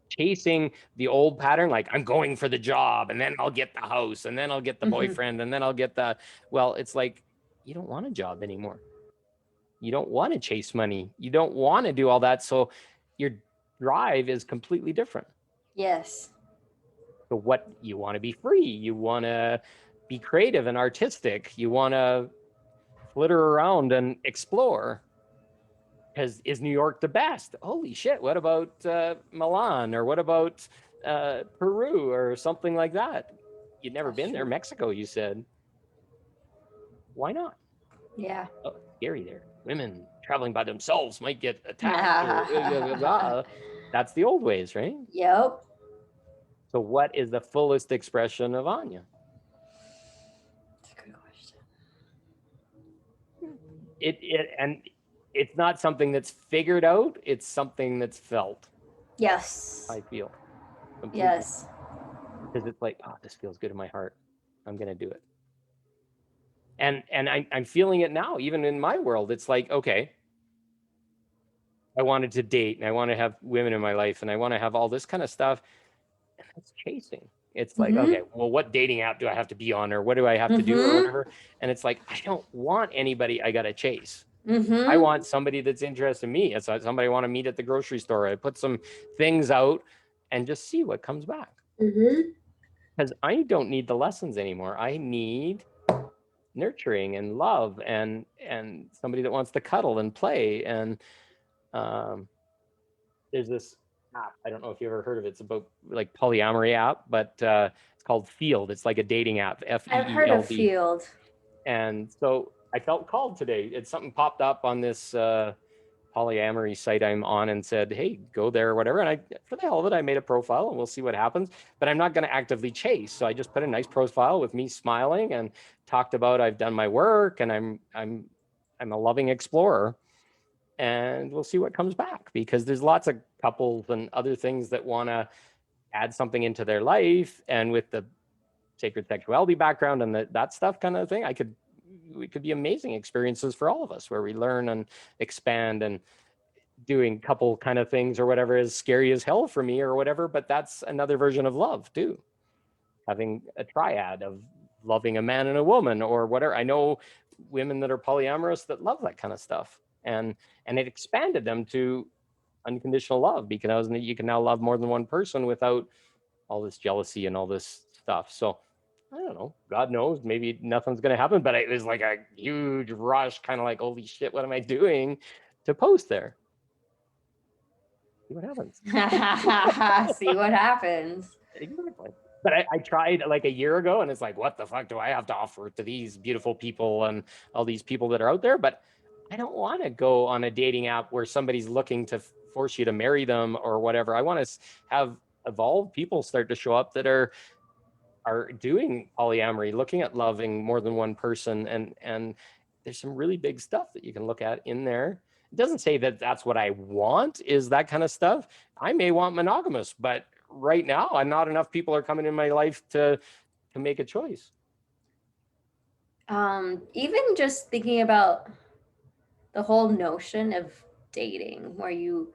chasing the old pattern, like I'm going for the job and then I'll get the house and then I'll get the boyfriend and then I'll get the, well, it's like, you don't want a job anymore. You don't want to chase money. You don't want to do all that. So your drive is completely different. Yes. So what you want to be free, you want to be creative and artistic, you want to flitter around and explore. Because is New York the best? Holy shit! What about Milan, or what about Peru, or something like that? You'd never been there. Mexico, you said. Why not? Yeah. Oh, scary there. Women traveling by themselves might get attacked. Or, that's the old ways, right? Yep. So what is the fullest expression of Anya? That's a good question. And it's not something that's figured out. It's something that's felt. Yes. I feel. Completely. Yes. Because it's like, oh, this feels good in my heart. I'm gonna do it. And I'm feeling it now, even in my world. It's like, okay, I wanted to date and I want to have women in my life and I want to have all this kind of stuff. And that's chasing. It's like, okay, well, what dating app do I have to be on, or what do I have to do, or whatever? And it's like, I don't want anybody I gotta chase. I want somebody that's interested in me. It's like somebody I want to meet at the grocery store. I put some things out and just see what comes back. Because I don't need the lessons anymore. I need nurturing and love and somebody that wants to cuddle and play. And there's this app, I don't know if you ever heard of it. It's about like polyamory app, but it's called Field. It's like a dating app. F-E-E-L-D. I've heard of Field. And so I felt called today. It's something popped up on this polyamory site I'm on and said, hey, go there or whatever. And I, for the hell of it, I made a profile and we'll see what happens. But I'm not going to actively chase. So I just put a nice profile with me smiling and talked about I've done my work and I'm a loving explorer. And we'll see what comes back, because there's lots of couples and other things that want to add something into their life. And with the sacred sexuality background and that stuff kind of thing, we could be amazing experiences for all of us, where we learn and expand. And doing couple kind of things or whatever is scary as hell for me or whatever, but that's another version of love too. Having a triad of loving a man and a woman or whatever. I know women that are polyamorous that love that kind of stuff. And it expanded them to unconditional love, because you can now love more than one person without all this jealousy and all this stuff. So I don't know, God knows, maybe nothing's going to happen, but it was like a huge rush, kind of like, holy shit, what am I doing, to post there? See what happens. See what happens. Exactly. But I tried like a year ago, and it's like, what the fuck do I have to offer to these beautiful people and all these people that are out there? But I don't want to go on a dating app where somebody's looking to force you to marry them or whatever. I want to have evolved people start to show up that are doing polyamory, looking at loving more than one person. And there's some really big stuff that you can look at in there. It doesn't say that that's what I want, is that kind of stuff. I may want monogamous, but right now, not enough people are coming in my life to make a choice. Even just thinking about the whole notion of dating, where you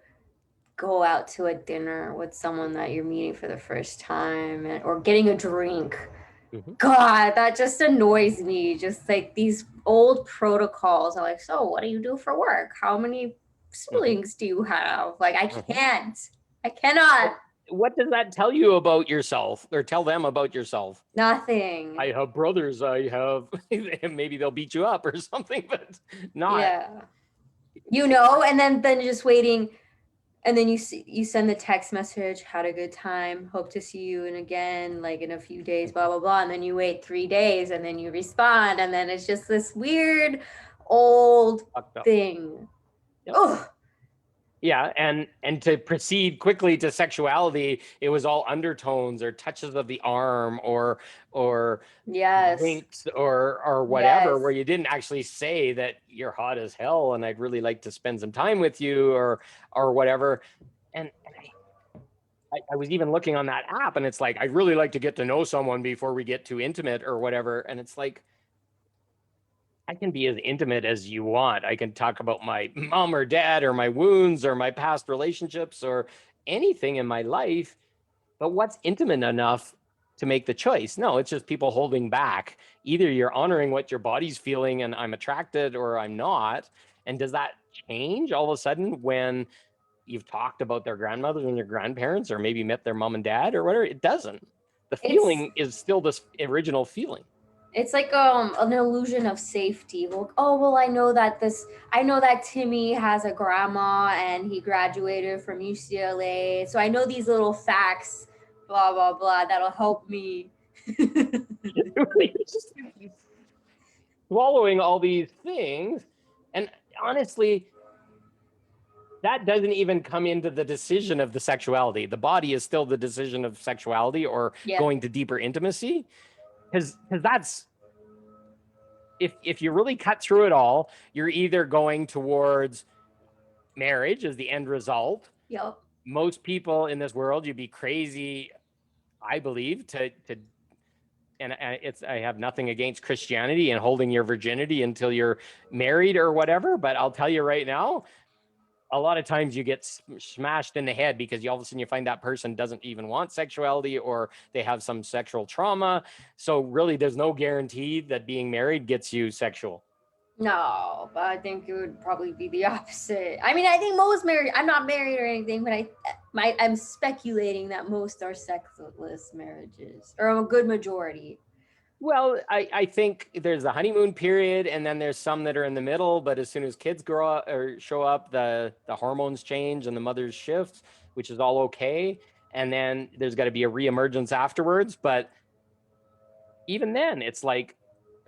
go out to a dinner with someone that you're meeting for the first time, or getting a drink. God, that just annoys me. Just like these old protocols are like, so what do you do for work? How many siblings do you have? Like, I cannot. What does that tell you about yourself, or tell them about yourself? Nothing. I have brothers. I have, maybe they'll beat you up or something, but not. Yeah. And then just waiting. And then you send the text message, had a good time, hope to see you and again, like in a few days, blah, blah, blah. And then you wait 3 days and then you respond. And then it's just this weird old thing. Yep. Oh. Yeah. And to proceed quickly to sexuality, it was all undertones or touches of the arm or yes, winks or whatever, yes, where you didn't actually say that you're hot as hell and I'd really like to spend some time with you or whatever. And I was even looking on that app, and it's like, I'd really like to get to know someone before we get too intimate or whatever. And it's like, I can be as intimate as you want. I can talk about my mom or dad or my wounds or my past relationships or anything in my life. But what's intimate enough to make the choice? No, it's just people holding back. Either you're honoring what your body's feeling and I'm attracted or I'm not. And does that change all of a sudden when you've talked about their grandmothers and their grandparents or maybe met their mom and dad or whatever? It doesn't. The It's feeling is still this original feeling. it's like an illusion of safety. Well, oh well, I know that Timmy has a grandma and he graduated from UCLA. So I know these little facts, blah blah blah, that'll help me. Swallowing all these things. And honestly, that doesn't even come into the decision of the sexuality. The body is still the decision of sexuality or Yeah. going to deeper intimacy. Because that's, if you really cut through it all, you're either going towards marriage as the end result. Yep. Most people in this world, you'd be crazy, I believe, and I have nothing against Christianity and holding your virginity until you're married or whatever, but I'll tell you right now, a lot of times you get smashed in the head because all of a sudden you find that person doesn't even want sexuality or they have some sexual trauma. So really there's no guarantee that being married gets you sexual. No, but I think it would probably be the opposite. I mean, I think most married. I'm not married or anything, but I'm speculating that most are sexless marriages, or a good majority. Well, I think there's the honeymoon period and then there's some that are in the middle, but as soon as kids grow up or show up, the hormones change and the mother's shifts, which is all okay. And then there's got to be a reemergence afterwards. But even then, it's like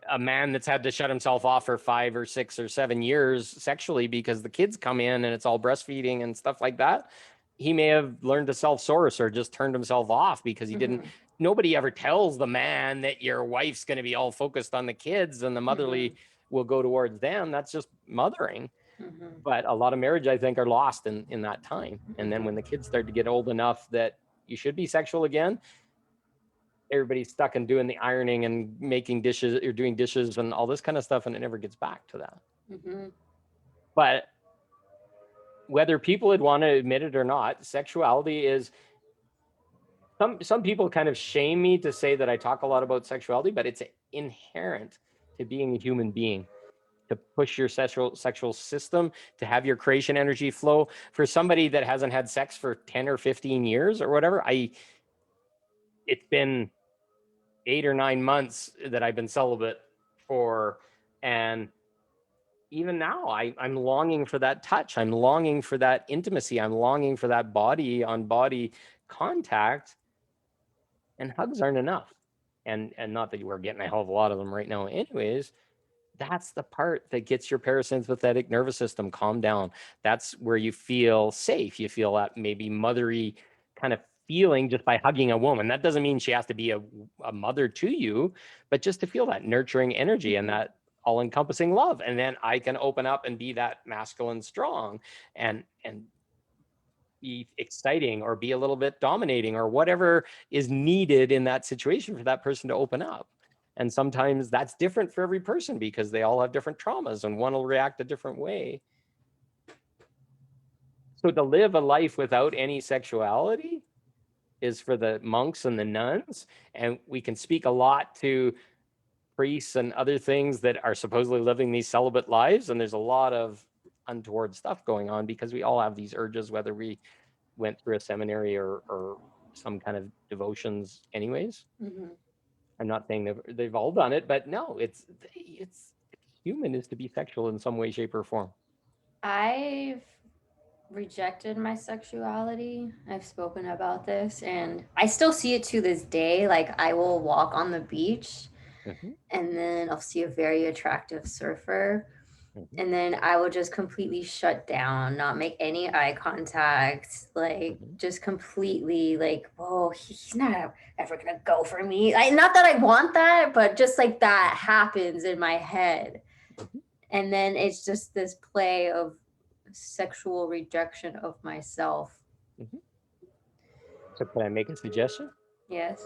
a man that's had to shut himself off for 5 or 6 or 7 years sexually because the kids come in and it's all breastfeeding and stuff like that. He may have learned to self-source or just turned himself off because he didn't. Nobody ever tells the man that your wife's going to be all focused on the kids and the motherly will go towards them. That's just mothering. But a lot of marriage, I think, are lost in that time. And then when the kids start to get old enough that you should be sexual again, everybody's stuck in doing the ironing and making dishes or doing dishes and all this kind of stuff, and it never gets back to that. But whether people would want to admit it or not, sexuality is, some people kind of shame me to say that I talk a lot about sexuality, but it's inherent to being a human being, to push your sexual system, to have your creation energy flow. For somebody that hasn't had sex for 10 or 15 years or whatever, it's been 8 or 9 months that I've been celibate for, and even now I'm longing for that touch. I'm longing for that intimacy. I'm longing for that body on body contact, and hugs aren't enough. And not that we're getting a hell of a lot of them right now anyways. That's the part that gets your parasympathetic nervous system calmed down. That's where you feel safe. You feel that maybe mothery kind of feeling just by hugging a woman. That doesn't mean she has to be a mother to you, but just to feel that nurturing energy and that all-encompassing love. And then I can open up and be that masculine strong and be exciting or be a little bit dominating or whatever is needed in that situation for that person to open up. And sometimes that's different for every person because they all have different traumas and one will react a different way. So to live a life without any sexuality is for the monks and the nuns. And we can speak a lot to priests and other things that are supposedly living these celibate lives. And there's a lot of untoward stuff going on because we all have these urges, whether we went through a seminary or some kind of devotions anyways. I'm not saying they've all done it, but no, it's human is to be sexual in some way, shape, or form. I've rejected my sexuality. I've spoken about this and I still see it to this day. Like I will walk on the beach and then I'll see a very attractive surfer. And then I will just completely shut down, not make any eye contact, like just completely like, whoa, he's not ever gonna go for me. Not that I want that, but just like that happens in my head. And then it's just this play of sexual rejection of myself. So can I make a suggestion? Yes.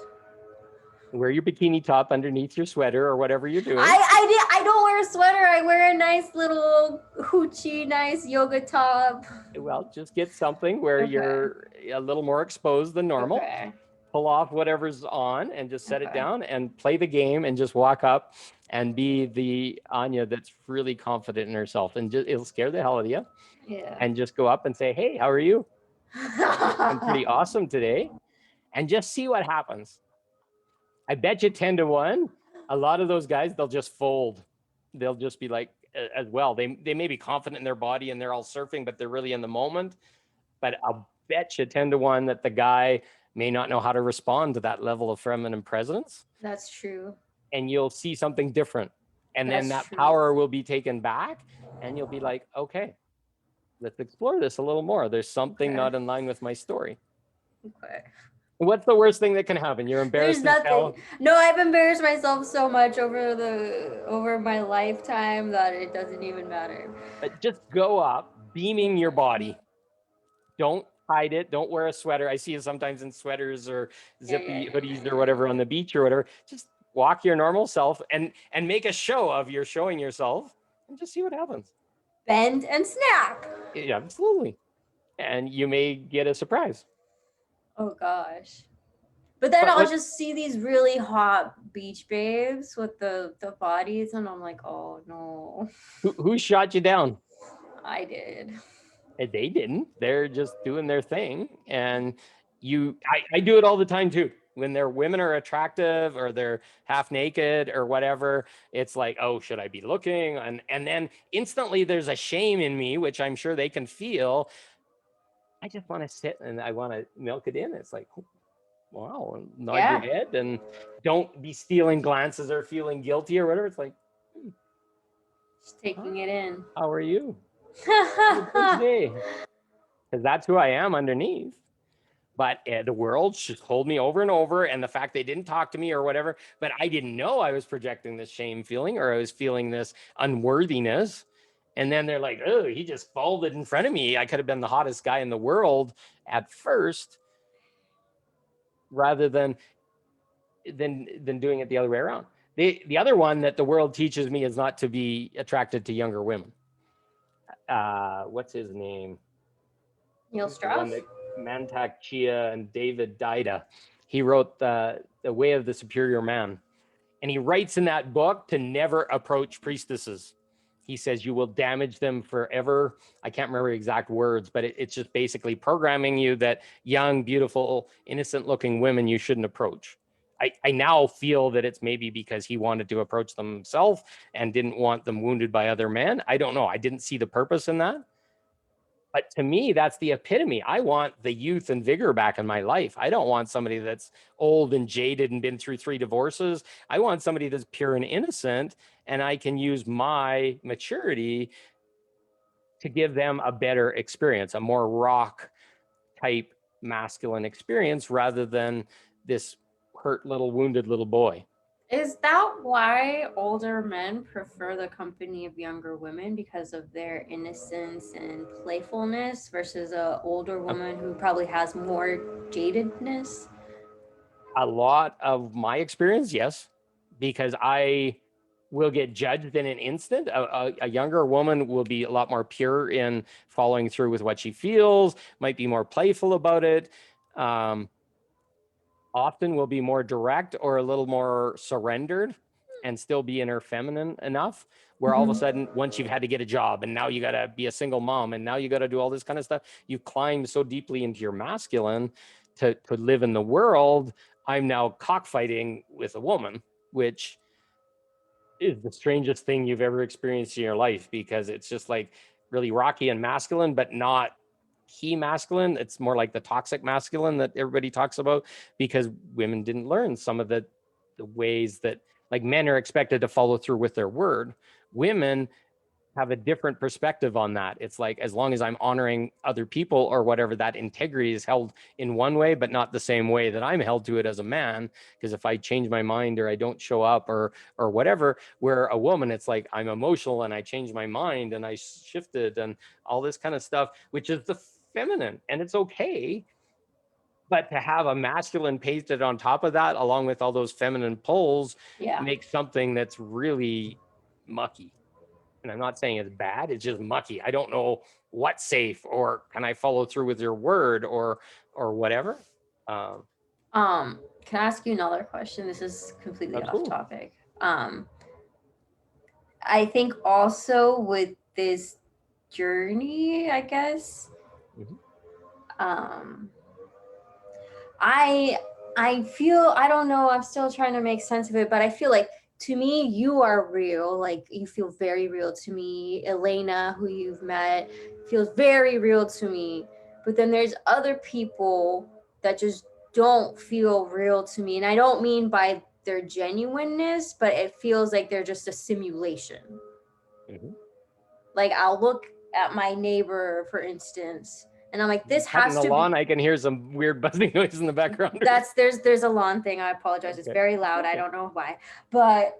wear your bikini top underneath your sweater or whatever you're doing. I don't wear a sweater. I wear a nice little hoochie, nice yoga top. Well, just get something where Okay. you're a little more exposed than normal. Okay. Pull off whatever's on and just set it Okay. down and play the game and just walk up and be the Anya that's really confident in herself. And just, it'll scare the hell out of you. Yeah. And just go up and say, hey, how are you? I'm pretty awesome today. And just see what happens. I bet you 10 to 1, a lot of those guys, they'll just fold. They'll just be like, as well. They may be confident in their body and they're all surfing, but they're really in the moment. But I'll bet you 10 to 1 that the guy may not know how to respond to that level of feminine presence. That's true. And you'll see something different. And then That's that true. power will be taken back and you'll be like, okay, let's explore this a little more. There's something Okay. not in line with my story. Okay. What's the worst thing that can happen? You're embarrassed. There's as hell. nothing. No, I've embarrassed myself so much over my lifetime that it doesn't even matter. But just go up, beaming your body. Don't hide it. Don't wear a sweater. I see you sometimes in sweaters or zippy hoodies or whatever on the beach or whatever. Just walk your normal self and make a show of you're showing yourself and just see what happens. Bend and snap. Yeah, absolutely. And you may get a surprise. Oh gosh. But then But I'll what- just see these really hot beach babes with the bodies and I'm like, oh no, Who shot you down? I did. They didn't. They're just doing their thing. And I do it all the time too. When their women are attractive or they're half naked or whatever, it's like, oh, should I be looking? And then instantly there's a shame in me, which I'm sure they can feel. I just want to sit and I want to milk it in. It's like, wow, nod your head and don't be stealing glances or feeling guilty or whatever. It's like, Just taking it in. how are you? Because that's who I am underneath. But the world should hold me over and over. And the fact they didn't talk to me or whatever, but I didn't know I was projecting this shame feeling or I was feeling this unworthiness. And then they're like, oh, he just folded in front of me. I could have been the hottest guy in the world at first, rather than doing it the other way around. The other one that the world teaches me is not to be attracted to younger women. What's his name? Neil Strauss. Mantak Chia and David Dida. He wrote the Way of the Superior Man. And he writes in that book to never approach priestesses. He says you will damage them forever. I can't remember exact words, but it's just basically programming you that young, beautiful, innocent looking women you shouldn't approach. I now feel that it's maybe because he wanted to approach them himself and didn't want them wounded by other men. I don't know. I didn't see the purpose in that. But to me, that's the epitome. I want the youth and vigor back in my life. I don't want somebody that's old and jaded and been through 3 divorces. I want somebody that's pure and innocent, and I can use my maturity to give them a better experience, a more rock type masculine experience rather than this hurt little wounded little boy. Is that why older men prefer the company of younger women, because of their innocence and playfulness versus a older woman who probably has more jadedness? A lot of my experience, yes, because I will get judged in an instant. A younger woman will be a lot more pure in following through with what she feels, might be more playful about it. Often will be more direct or a little more surrendered and still be in her feminine enough where all of a sudden, once you've had to get a job and now you got to be a single mom and now you got to do all this kind of stuff, you climb so deeply into your masculine to live in the world. I'm now cockfighting with a woman, which is the strangest thing you've ever experienced in your life, because it's just like really rocky and masculine, but not he masculine. It's more like the toxic masculine that everybody talks about, because women didn't learn some of the ways that, like, men are expected to follow through with their word. Women have a different perspective on that. It's like, as long as I'm honoring other people or whatever, that integrity is held in one way, but not the same way that I'm held to it as a man. Because if I change my mind or I don't show up or whatever, where a woman, it's like I'm emotional and I changed my mind and I shifted and all this kind of stuff, which is the feminine, and it's okay. But to have a masculine pasted on top of that, along with all those feminine poles, Yeah. makes something that's really mucky. And I'm not saying it's bad, it's just mucky. I don't know what's safe, or can I follow through with your word, or whatever. Can I ask you another question? This is completely off Absolutely. topic. I think also with this journey, I guess, Mhm. um, I feel, I don't know, I'm still trying to make sense of it, but I feel like to me you are real. Like you feel very real to me. Elena, who you've met, feels very real to me. But then there's other people that just don't feel real to me. And I don't mean by their genuineness, but it feels like they're just a simulation. Mhm. Like I'll look at my neighbor, for instance, and I'm like, this Cutting has the to be, lawn, I can hear some weird buzzing noise in the background. that's there's a lawn thing. I apologize. It's Okay. very loud. I Okay. don't know why. But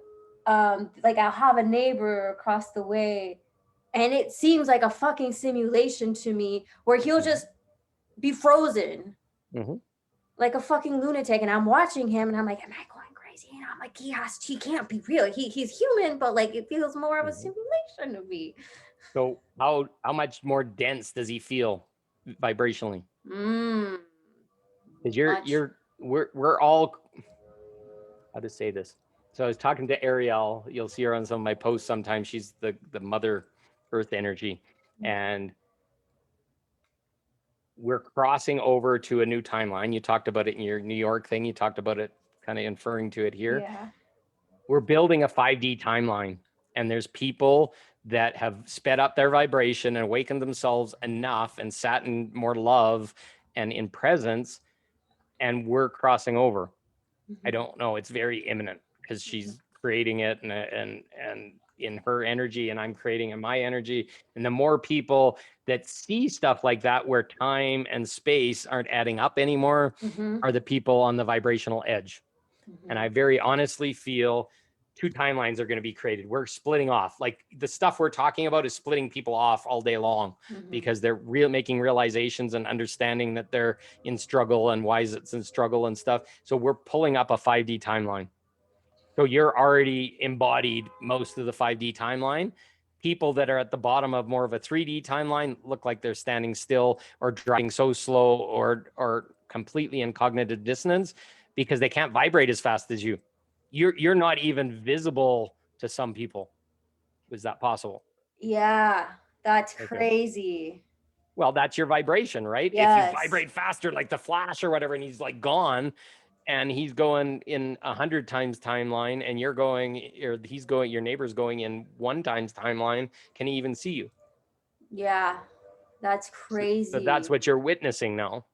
like I'll have a neighbor across the way and it seems like a fucking simulation to me where he'll just be frozen Mhm. like a fucking lunatic and I'm watching him and I'm like, am I going crazy? And I'm like, he can't be real. He's human, but like it feels more of a Mhm. simulation to me. So how much more dense does he feel vibrationally? Mm, Because much. we're all, how to say this. So I was talking to Ariel. You'll see her on some of my posts sometimes. She's the mother earth energy. And we're crossing over to a new timeline. You talked about it in your New York thing. You talked about it kind of inferring to it here. Yeah. We're building a 5D timeline, and there's people that have sped up their vibration and awakened themselves enough and sat in more love and in presence, and we're crossing over. I don't know. It's very imminent because she's creating it, and in her energy, and I'm creating in my energy. And the more people that see stuff like that, where time and space aren't adding up anymore, Mm-hmm. are the people on the vibrational edge. And I very honestly feel two timelines are going to be created. We're splitting off. Like the stuff we're talking about is splitting people off all day long because they're making realizations and understanding that they're in struggle and why is it's in struggle and stuff. So we're pulling up a 5D timeline. So you're already embodied most of the 5D timeline. People that are at the bottom of more of a 3D timeline look like they're standing still or driving so slow or completely in cognitive dissonance because they can't vibrate as fast as you. You're not even visible to some people. Is that possible? Yeah, that's Okay. crazy. Well, that's your vibration, right? If you Yes. vibrate faster, like the Flash or whatever, and he's like gone, and he's going in 100 times timeline, and you're going, or he's going, your neighbor's going in 1 times timeline, can he even see you? Yeah, that's So that's crazy. what you're witnessing now.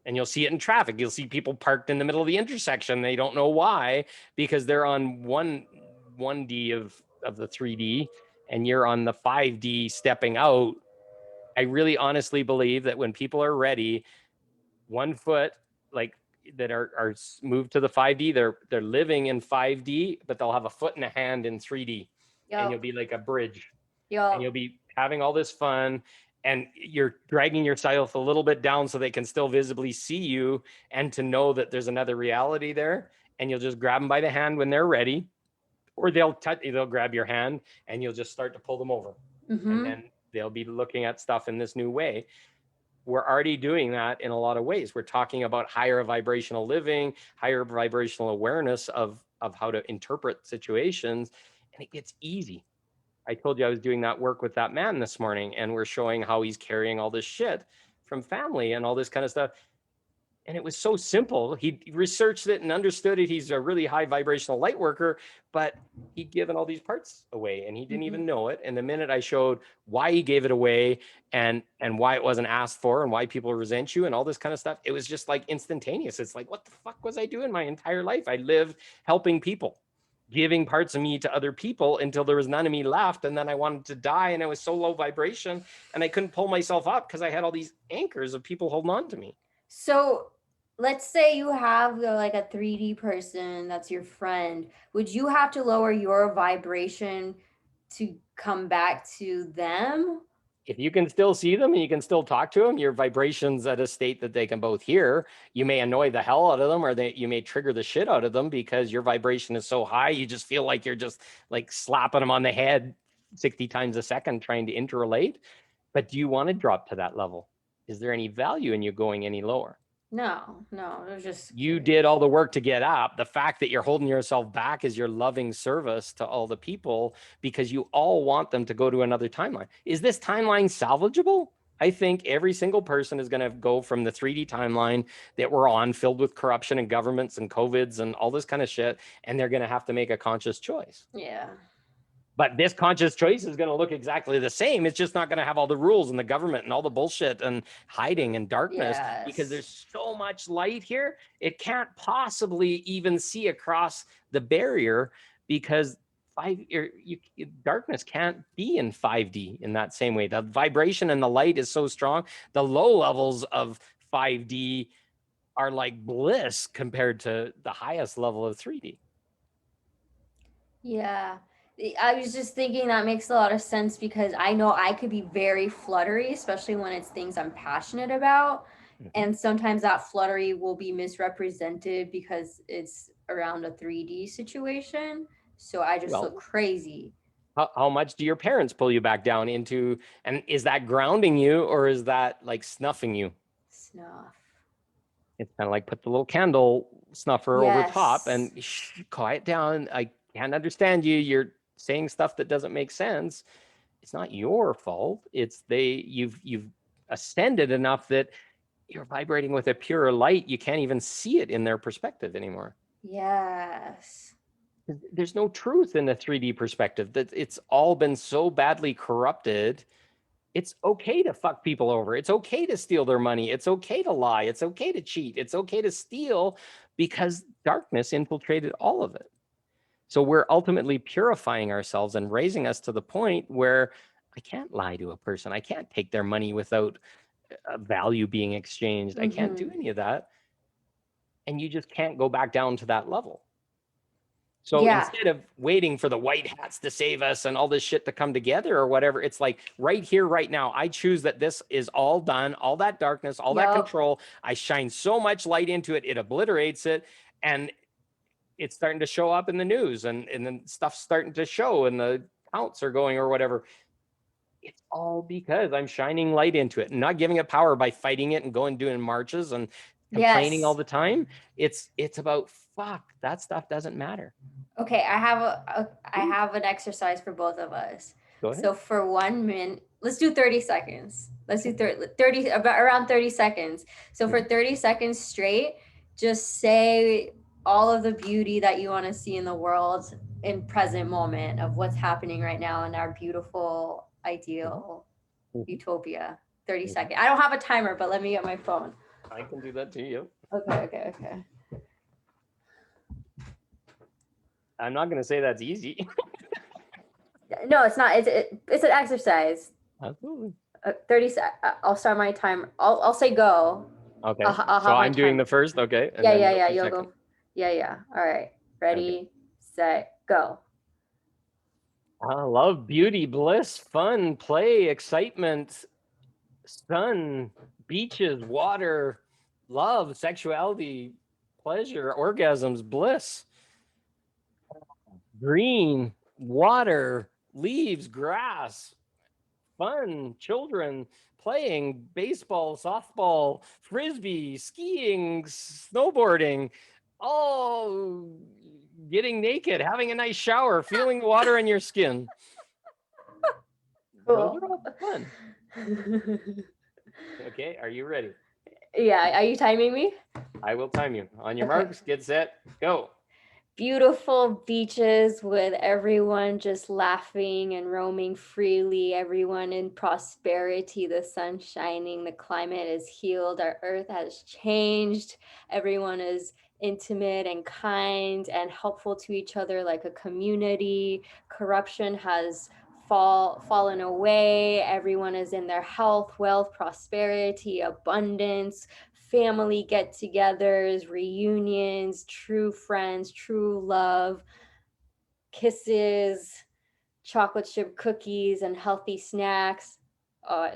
And you'll see it in traffic. You'll see people parked in the middle of the intersection. They don't know why, because they're on 1D of the 3D, and you're on the 5D stepping out. I really honestly believe that when people are ready, 1 foot, like, that are moved to the 5D, they're living in 5D, but they'll have a foot and a hand in 3D, and you'll Yup. be like a bridge, and you'll Yup. be having all this fun, and you're dragging yourself a little bit down so they can still visibly see you, and to know that there's another reality there, and you'll just grab them by the hand when they're ready, or they'll grab your hand, and you'll just start to pull them over, and Mm-hmm. then they'll be looking at stuff in this new way. We're already doing that in a lot of ways. We're talking about higher vibrational living, higher vibrational awareness of how to interpret situations, and it gets easy. I told you I was doing that work with that man this morning, and we're showing how he's carrying all this shit from family and all this kind of stuff. And it was so simple. He researched it and understood it. He's a really high vibrational light worker, but he'd given all these parts away and he didn't Mm-hmm. even know it. And the minute I showed why he gave it away and why it wasn't asked for and why people resent you and all this kind of stuff, it was just like instantaneous. It's like, what the fuck was I doing my entire life? I lived helping people, giving parts of me to other people until there was none of me left. And then I wanted to die and I was so low vibration and I couldn't pull myself up because I had all these anchors of people holding on to me. So let's say you have like a 3D person that's your friend. Would you have to lower your vibration to come back to them? if you can still see them and you can still talk to them, your vibration's at a state that they can both hear. You may annoy the hell out of them, or you may trigger the shit out of them because your vibration is so high. You just feel like you're just like slapping them on the head 60 times a second trying to interrelate. But do you want to drop to that level? Is there any value in you going any lower? No, it was just You did all the work to get up. The fact that you're holding yourself back is your loving service to all the people because you all want them to go to another timeline. Is this timeline salvageable? I think every single person is going to go from the 3D timeline that we're on, filled with corruption and governments and COVIDs and all this kind of shit, and they're going to have to make a conscious choice. Yeah. But this conscious choice is going to look exactly the same. It's just not going to have all the rules and the government and all the bullshit and hiding and darkness because there's so much light here. It can't possibly even see across the barrier because darkness can't be in 5D in that same way. The vibration and the light is so strong. The low levels of 5D are like bliss compared to the highest level of 3D. Yeah. I was just thinking that makes a lot of sense because I know I could be very fluttery, especially when it's things I'm passionate about. Mm-hmm. And sometimes that fluttery will be misrepresented because it's around a 3D situation. So I just look crazy. How much do your parents pull you back down into? And is that grounding you or is that like snuffing you? Snuff. It's kind of like put the little candle snuffer over top and quiet down. I can't understand you. You're saying stuff that doesn't make sense. It's not your fault. It's you've ascended enough that you're vibrating with a pure light. You can't even see it in their perspective anymore. Yes. There's no truth in the 3D perspective. That it's all been so badly corrupted. It's okay to fuck people over. It's okay to steal their money. It's okay to lie. It's okay to cheat. It's okay to steal because darkness infiltrated all of it. So we're ultimately purifying ourselves and raising us to the point where I can't lie to a person. I can't take their money without a value being exchanged. Mm-hmm. I can't do any of that. And you just can't go back down to that level. So instead of waiting for the white hats to save us and all this shit to come together or whatever, it's like right here, right now, I choose that this is all done, all that darkness, all that control. I shine so much light into it, it obliterates it. And it's starting to show up in the news and then stuff's starting to show and the counts are going or whatever. It's all because I'm shining light into it and not giving it power by fighting it and doing marches and complaining all the time. It's about fuck, that stuff doesn't matter. Okay, I have an exercise for both of us. Go ahead. So for 1 minute, let's do 30 seconds. Let's do 30 about around 30 seconds. So for 30 seconds straight, just say all of the beauty that you want to see in the world in present moment of what's happening right now in our beautiful, ideal utopia. 30 seconds. I don't have a timer, but let me get my phone. I can do that to you. Okay. I'm not going to say that's easy. No, it's not. It's an exercise. Absolutely. 30 I'll start my timer. I'll say go. Okay. So I'm doing the first. Okay. Yeah. You'll go. Yeah. All right. Ready, set, go. I love beauty, bliss, fun, play, excitement, sun, beaches, water, love, sexuality, pleasure, orgasms, bliss, green, water, leaves, grass, fun, children, playing, baseball, softball, frisbee, skiing, snowboarding, all getting naked, having a nice shower, feeling water in your skin. Cool. Those are all fun. Okay, are you ready? Yeah, are you timing me? I will time you. On your marks, get set, go. Beautiful beaches with everyone just laughing and roaming freely, everyone in prosperity, the sun shining, the climate is healed, our earth has changed, everyone is intimate and kind and helpful to each other like a community. Corruption has fallen away. Everyone is in their health, wealth, prosperity, abundance, family get-togethers, reunions, true friends, true love, kisses, chocolate chip cookies, and healthy snacks. Uh,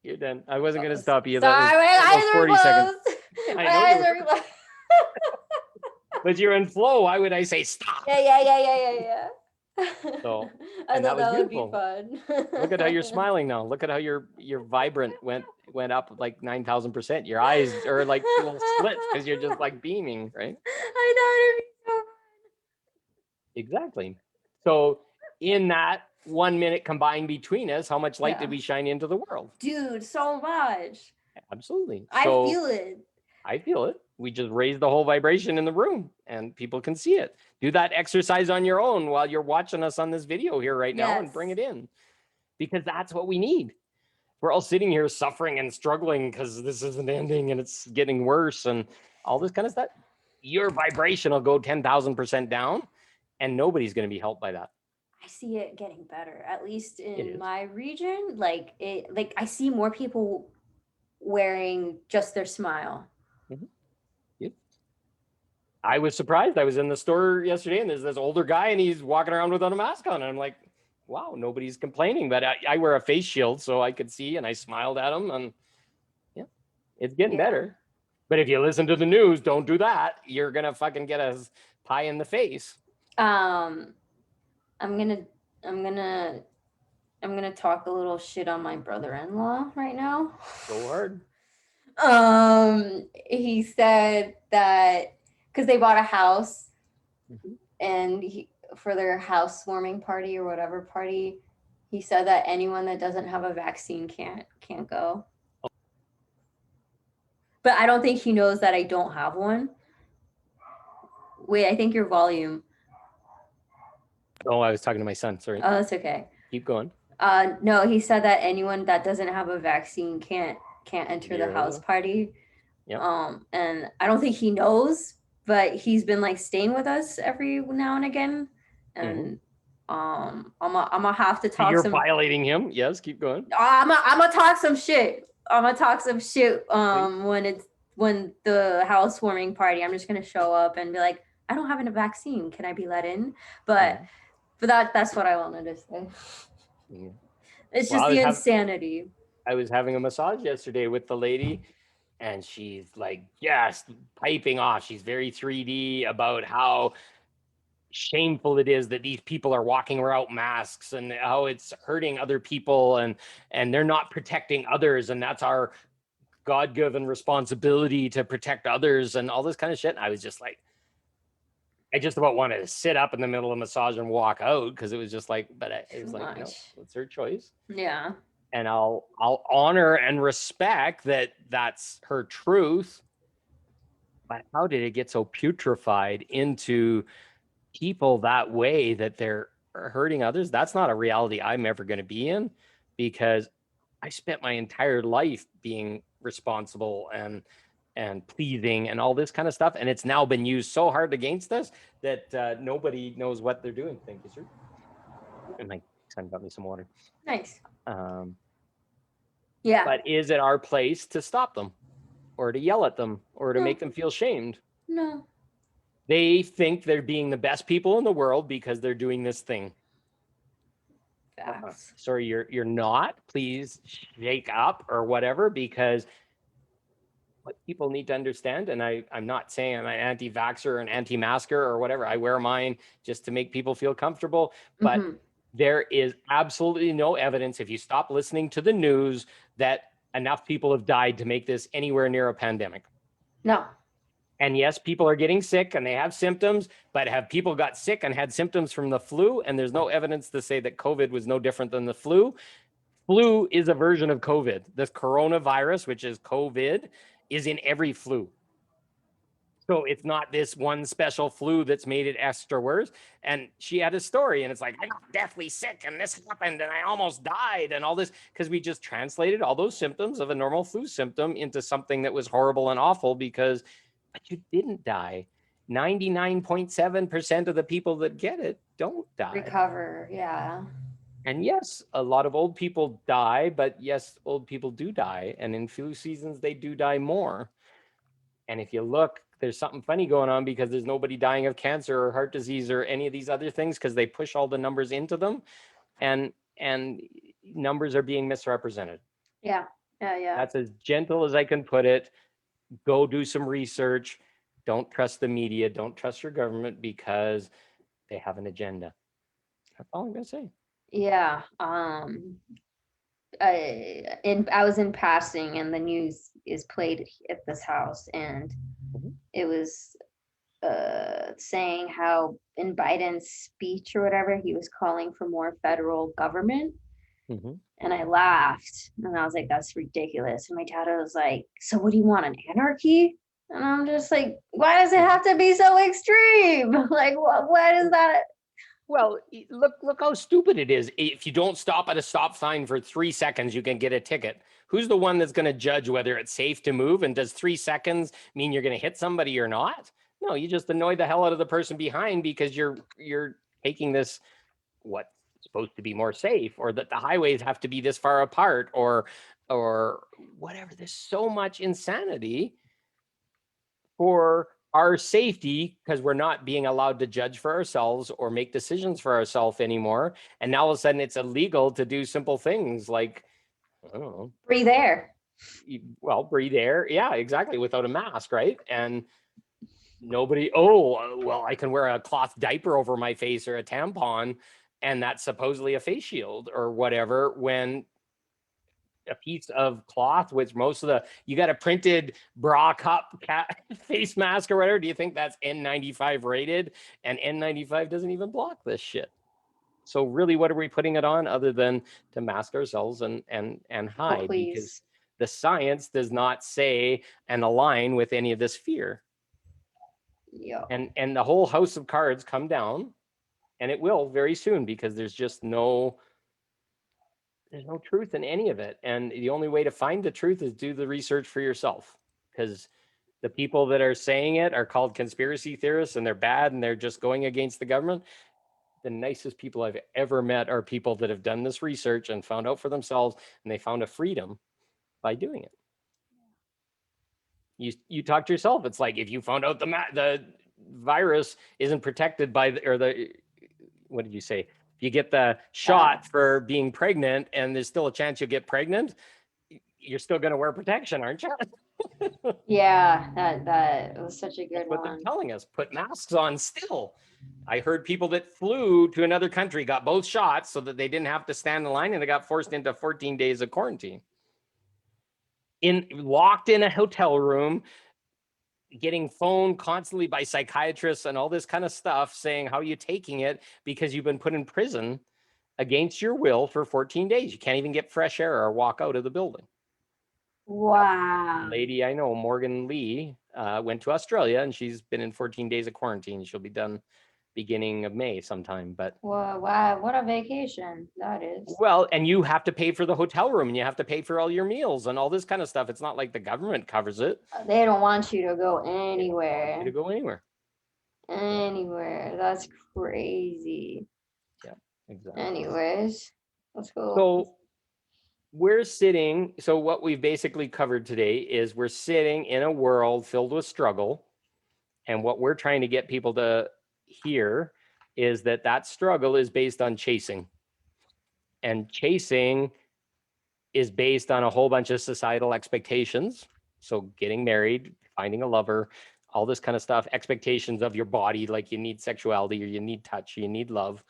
You're done. I wasn't going to s- stop you. Sorry, That my was eyes almost are 40 seconds. closed. I My know you eyes were. are closed. But you're in flow. Why would I say stop? Yeah. So, I and that thought was that would be beautiful. fun. Look at how you're smiling now. Look at how your vibrant went up like 9,000%. Your eyes are like little slits because you're just like beaming, right? I thought it'd be so fun. Exactly. So in that 1 minute combined between us, how much light Yeah. did we shine into the world? Dude, so much. Absolutely. I So feel it. I feel it. We just raised the whole vibration in the room and people can see it. Do that exercise on your own while you're watching us on this video here right now and bring Yes. it in, because that's what we need. We're all sitting here suffering and struggling because this isn't ending and it's getting worse and all this kind of stuff. Your vibration will go 10,000% down and nobody's going to be helped by that. I see it getting better, at least It in is. my region. Like I see more people wearing just their smile. Yep. I was surprised. I was in the store yesterday and there's this older guy and he's walking around without a mask on. And I'm like, wow, nobody's complaining. But I wear a face shield so I could see and I smiled at him. And yeah, it's getting better. But if you listen to the news, don't do that. You're going to fucking get a pie in the face. I'm gonna talk a little shit on my brother-in-law right now. Go hard. He said that because they bought a house Mhm. and for their housewarming party or whatever party, he said that anyone that doesn't have a vaccine can't go. But I don't think he knows that I don't have one. Wait, I think your volume. Oh, I was talking to my son. Sorry. Oh, that's okay. Keep going. No, he said that anyone that doesn't have a vaccine can't enter the house party. Yep. And I don't think he knows, but he's been like staying with us every now and again. And I'm gonna have to talk You're some. violating him. Yes, keep going. I'm gonna talk some shit. I'm gonna talk some shit when the housewarming party. I'm just gonna show up and be like, I don't have a vaccine. Can I be let in? But that's what I wanted to say. Yeah. It's just the insanity. I was having a massage yesterday with the lady and she's like, yes, piping off. She's very 3D about how shameful it is that these people are walking without masks and how it's hurting other people and they're not protecting others. And that's our God-given responsibility to protect others and all this kind of shit. And I was just like, I just about wanted to sit up in the middle of the massage and walk out because it was just like, but it was like, no, it's her choice. Yeah. And I'll honor and respect that that's her truth. But how did it get so putrefied into people that way that they're hurting others? That's not a reality I'm ever going to be in, because I spent my entire life being responsible and pleasing and all this kind of stuff. And it's now been used so hard against us that nobody knows what they're doing. Thank you, sir. And my son got me some water. Nice. Yeah. But is it our place to stop them or to yell at them or to make them feel shamed? No. They think they're being the best people in the world because they're doing this thing. Sorry, you're not. Please shake up or whatever, because what people need to understand, and I'm not saying I'm an anti-vaxxer or an anti-masker or whatever. I wear mine just to make people feel comfortable. But there is absolutely no evidence, if you stop listening to the news, that enough people have died to make this anywhere near a pandemic. No. And yes, people are getting sick and they have symptoms, but have people got sick and had symptoms from the flu? And there's no evidence to say that COVID was no different than the flu. Flu is a version of COVID. This coronavirus, which is COVID, is in every flu. So it's not this one special flu that's made it extra worse. And she had a story and it's like, I got deathly sick and this happened and I almost died and all this, because we just translated all those symptoms of a normal flu symptom into something that was horrible and awful, because but you didn't die. 99.7% of the people that get it don't die. Recover, yeah. And yes, a lot of old people die, but yes, old people do die. And in flu seasons, they do die more. And if you look, there's something funny going on, because there's nobody dying of cancer or heart disease or any of these other things, because they push all the numbers into them, and numbers are being misrepresented. Yeah. Yeah. That's as gentle as I can put it. Go do some research. Don't trust the media. Don't trust your government because they have an agenda. That's all I'm going to say. Yeah. I was in passing, and the news is played at this house, and Mhm. it was saying how in Biden's speech or whatever, he was calling for more federal government. Mhm. And I laughed and I was like, that's ridiculous. And my dad was like, so what do you want, an anarchy? And I'm just like, why does it have to be so extreme? Like, what is that? Well, look how stupid it is. If you don't stop at a stop sign for 3 seconds, you can get a ticket. Who's the one that's going to judge whether it's safe to move? And does 3 seconds mean you're going to hit somebody or not? No, you just annoy the hell out of the person behind because you're taking this what's supposed to be more safe, or that the highways have to be this far apart, or whatever. There's so much insanity for our safety because we're not being allowed to judge for ourselves or make decisions for ourselves anymore. And now all of a sudden it's illegal to do simple things like, I don't know, Breathe air. well, breathe air. Yeah, exactly. Without a mask, right? And nobody, oh, well, I can wear a cloth diaper over my face or a tampon, and that's supposedly a face shield or whatever, when a piece of cloth, which most of the, you got a printed bra cup face mask or whatever. Do you think that's N95 rated? And N95 doesn't even block this shit. So really, what are we putting it on other than to mask ourselves and Oh, hide? Because please. the science does not say and align with any of this fear. Yeah. And the whole house of cards come down, and it will very soon, because there's no truth in any of it. And the only way to find the truth is do the research for yourself, because the people that are saying it are called conspiracy theorists, and they're bad, and they're just going against the government. The nicest people I've ever met are people that have done this research and found out for themselves, and they found a freedom by doing it. You talk to yourself. It's like, if you found out the virus isn't protected by or the, what did you say? If you get the shot for being pregnant and there's still a chance you'll get pregnant, you're still going to wear protection, aren't you? Yeah, that was such a good That's what they're one. telling us. Put masks on still. I heard people that flew to another country got both shots so that they didn't have to stand in line, and they got forced into 14 days of quarantine. Locked in a hotel room, getting phoned constantly by psychiatrists and all this kind of stuff saying, how are you taking it? Because you've been put in prison against your will for 14 days. You can't even get fresh air or walk out of the building. Wow. Lady I know, Morgan Lee, went to Australia, and she's been in 14 days of quarantine. She'll be done beginning of May sometime. But Wow, what a vacation that is. well, and you have to pay for the hotel room, and you have to pay for all your meals and all this kind of stuff. It's not like the government covers it. They don't want you to go They don't want you anywhere. to go anywhere. Anywhere. That's crazy. Yeah, exactly. Anyways, let's go. So we're sitting, so what we've basically covered today is we're sitting in a world filled with struggle. And what we're trying to get people to hear is that that struggle is based on chasing. And chasing is based on a whole bunch of societal expectations. So getting married, finding a lover, all this kind of stuff, expectations of your body, like you need sexuality, or you need touch, or you need love.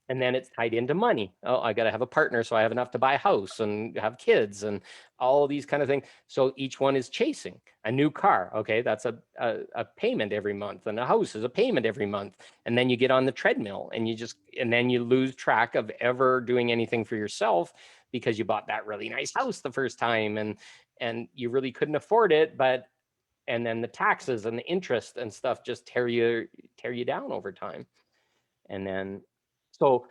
And then it's tied into money. Oh, I got to have a partner so I have enough to buy a house and have kids and all these kind of things. So each one is chasing a new car. Okay, that's a payment every month, and a house is a payment every month. And then you get on the treadmill, and then you lose track of ever doing anything for yourself, because you bought that really nice house the first time, and you really couldn't afford it, and then the taxes and the interest and stuff just tear you down over time. And then so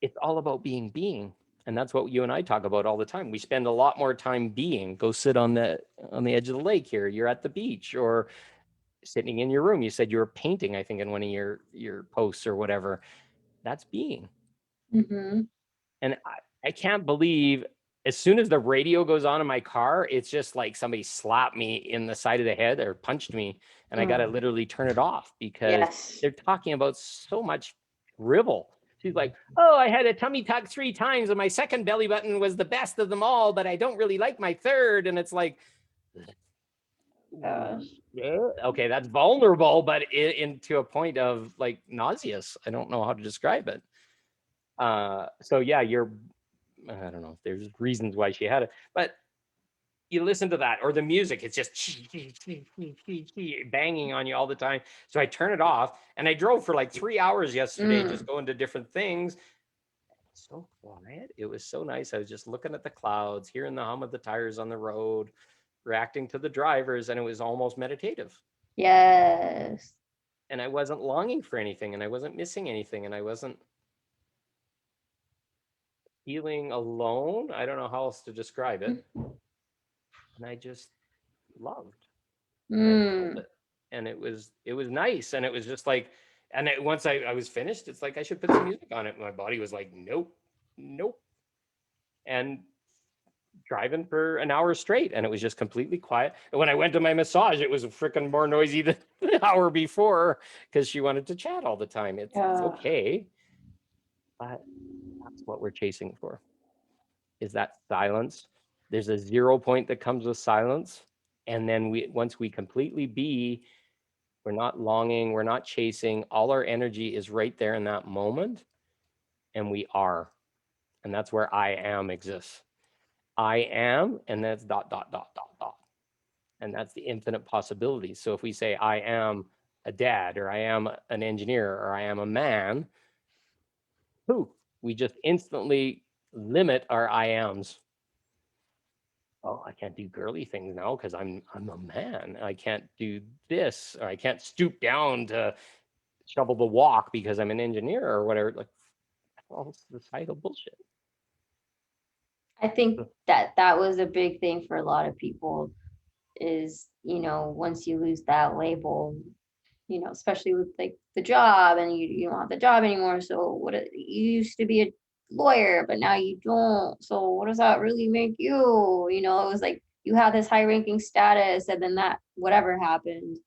it's all about being. And that's what you and I talk about all the time. We spend a lot more time being. Go sit on the edge of the lake here. You're at the beach, or sitting in your room. You said you were painting, I think, in one of your posts or whatever. That's being. Mm-hmm. And I can't believe, as soon as the radio goes on in my car, it's just like somebody slapped me in the side of the head or punched me, and I got to literally turn it off, because Yes. they're talking about so much drivel, She's like, oh, I had a tummy tuck 3 times and my second belly button was the best of them all, but I don't really like my third. And it's like, Gosh. yeah, okay, that's vulnerable, but into a point of like nauseous. I don't know how to describe it. So yeah, I don't know. There's reasons why she had it, but you listen to that or the music, it's just banging on you all the time. So I turn it off and I drove for like 3 hours yesterday, just going to different things. So quiet. It was so nice. I was just looking at the clouds, hearing the hum of the tires on the road, reacting to the drivers, and it was almost meditative. Yes. And I wasn't longing for anything, and I wasn't missing anything, and I wasn't feeling alone. I don't know how else to describe it. And I just loved. And I felt it. And it was nice. And it was just like, and once I was finished, it's like I should put some music on it. My body was like, nope. And driving for an hour straight, and it was just completely quiet. And when I went to my massage, it was freaking more noisy than the hour before because she wanted to chat all the time. It's okay, but that's what we're chasing for, is that silence. There's a 0 point that comes with silence, and then once we completely be, we're not longing, we're not chasing. All our energy is right there in that moment, and we are, and that's where I am exists. I am, and that's ... And that's the infinite possibilities. So if we say I am a dad, or I am an engineer, or I am a man, we just instantly limit our I ams. Oh, I can't do girly things now because I'm a man. I can't do this, or I can't stoop down to shovel the walk because I'm an engineer or whatever. Like, all societal bullshit. I think that was a big thing for a lot of people is, once you lose that label, especially with like the job, and you don't have the job anymore. So you used to be a lawyer, but now you don't. So what does that really make you? It was like you have this high ranking status, and then that whatever happened.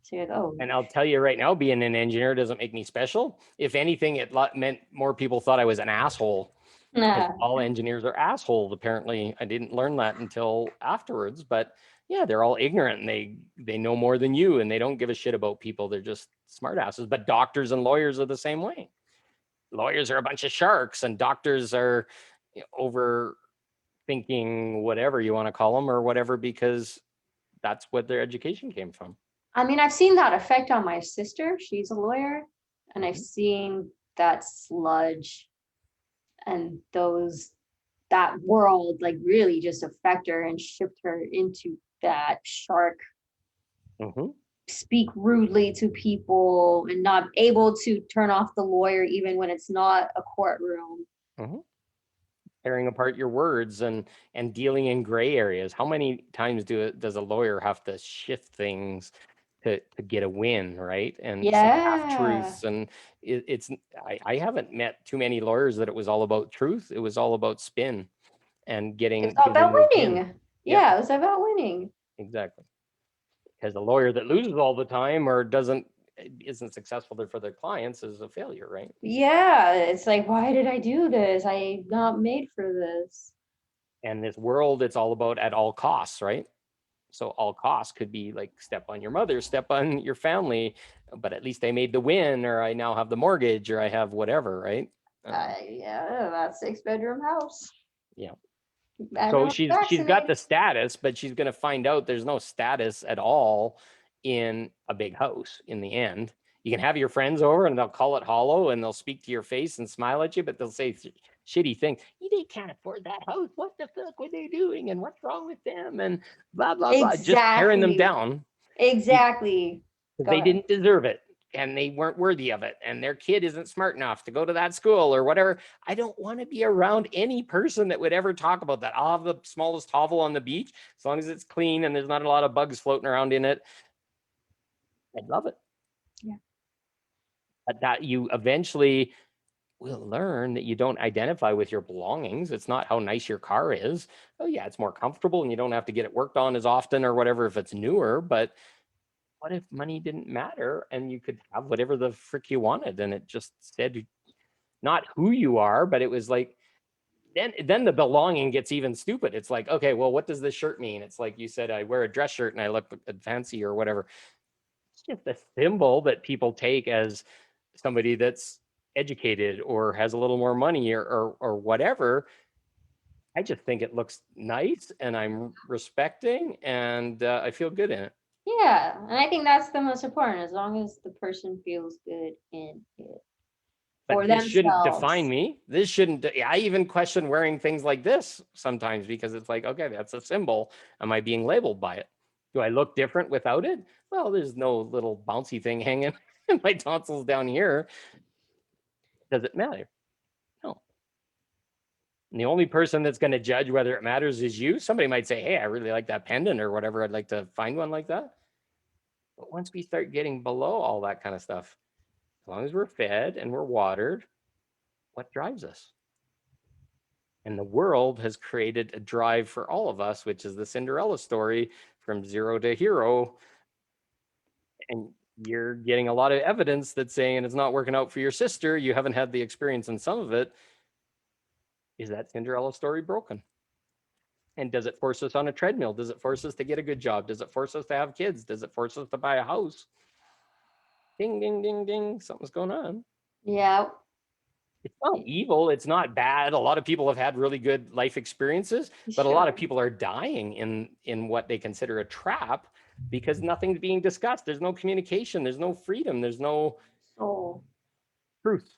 So you're like, oh. And I'll tell you right now, being an engineer doesn't make me special. If anything, it meant more people thought I was an asshole. All engineers are assholes, apparently. I didn't learn that until afterwards, but yeah, they're all ignorant, and they know more than you, and they don't give a shit about people. They're just smartasses. But doctors and lawyers are the same way. Lawyers are a bunch of sharks, and doctors are overthinking, whatever you want to call them, or whatever, because that's what their education came from. I mean, I've seen that effect on my sister. She's a lawyer, and I've seen that sludge and that world like really just affect her and shift her into that shark. Speak rudely to people and not able to turn off the lawyer even when it's not a courtroom. Tearing apart your words and dealing in gray areas. How many times does a lawyer have to shift things to get a win, right? And say half truths. And I haven't met too many lawyers that it was all about truth. It was all about spin and getting. It's about winning. Yeah, it was about winning. Exactly. Because a lawyer that loses all the time or isn't successful for their clients is a failure, right? Yeah, it's like, why did I do this? I'm not made for this. And this world, it's all about at all costs, right? So all costs could be like step on your mother, step on your family, but at least I made the win, or I now have the mortgage, or I have whatever, right? Yeah, that 6-bedroom house. Yeah. So she's got the status, but she's going to find out there's no status at all in a big house in the end. You can have your friends over and they'll call it hollow and they'll speak to your face and smile at you, but they'll say shitty things. They can't afford that house. What the fuck were they doing? And what's wrong with them? And blah, blah, blah. Just tearing them down. Exactly. They didn't deserve it. And they weren't worthy of it, and their kid isn't smart enough to go to that school or whatever. I don't want to be around any person that would ever talk about that. I'll have the smallest hovel on the beach, as long as it's clean and there's not a lot of bugs floating around in it. I'd love it. Yeah. But that you eventually will learn that you don't identify with your belongings. It's not how nice your car is. Oh yeah, it's more comfortable and you don't have to get it worked on as often or whatever if it's newer, but what if money didn't matter and you could have whatever the frick you wanted and it just said not who you are, but it was like, then the belonging gets even stupid. It's like, okay, well, what does this shirt mean? It's like you said, I wear a dress shirt and I look fancy or whatever. It's just a symbol that people take as somebody that's educated or has a little more money or whatever. I just think it looks nice and I'm respecting and I feel good in it. Yeah, and I think that's the most important, as long as the person feels good in it for But this shouldn't define themselves. me. This shouldn't. I even question wearing things like this sometimes because it's like, okay, that's a symbol. Am I being labeled by it? Do I look different without it? Well, there's no little bouncy thing hanging in my tonsils down here. Does it matter? No. And the only person that's going to judge whether it matters is you. Somebody might say, hey, I really like that pendant or whatever. I'd like to find one like that. But once we start getting below all that kind of stuff, as long as we're fed and we're watered, what drives us? And the world has created a drive for all of us, which is the Cinderella story from zero to hero. And you're getting a lot of evidence that's saying it's not working out for your sister. You haven't had the experience in some of it. Is that Cinderella story broken? And does it force us on a treadmill? Does it force us to get a good job? Does it force us to have kids? Does it force us to buy a house? Ding, ding, ding, ding. Something's going on. Yeah. It's not evil. It's not bad. A lot of people have had really good life experiences, but a lot of people are dying in what they consider a trap because nothing's being discussed. There's no communication. There's no freedom. There's no truth.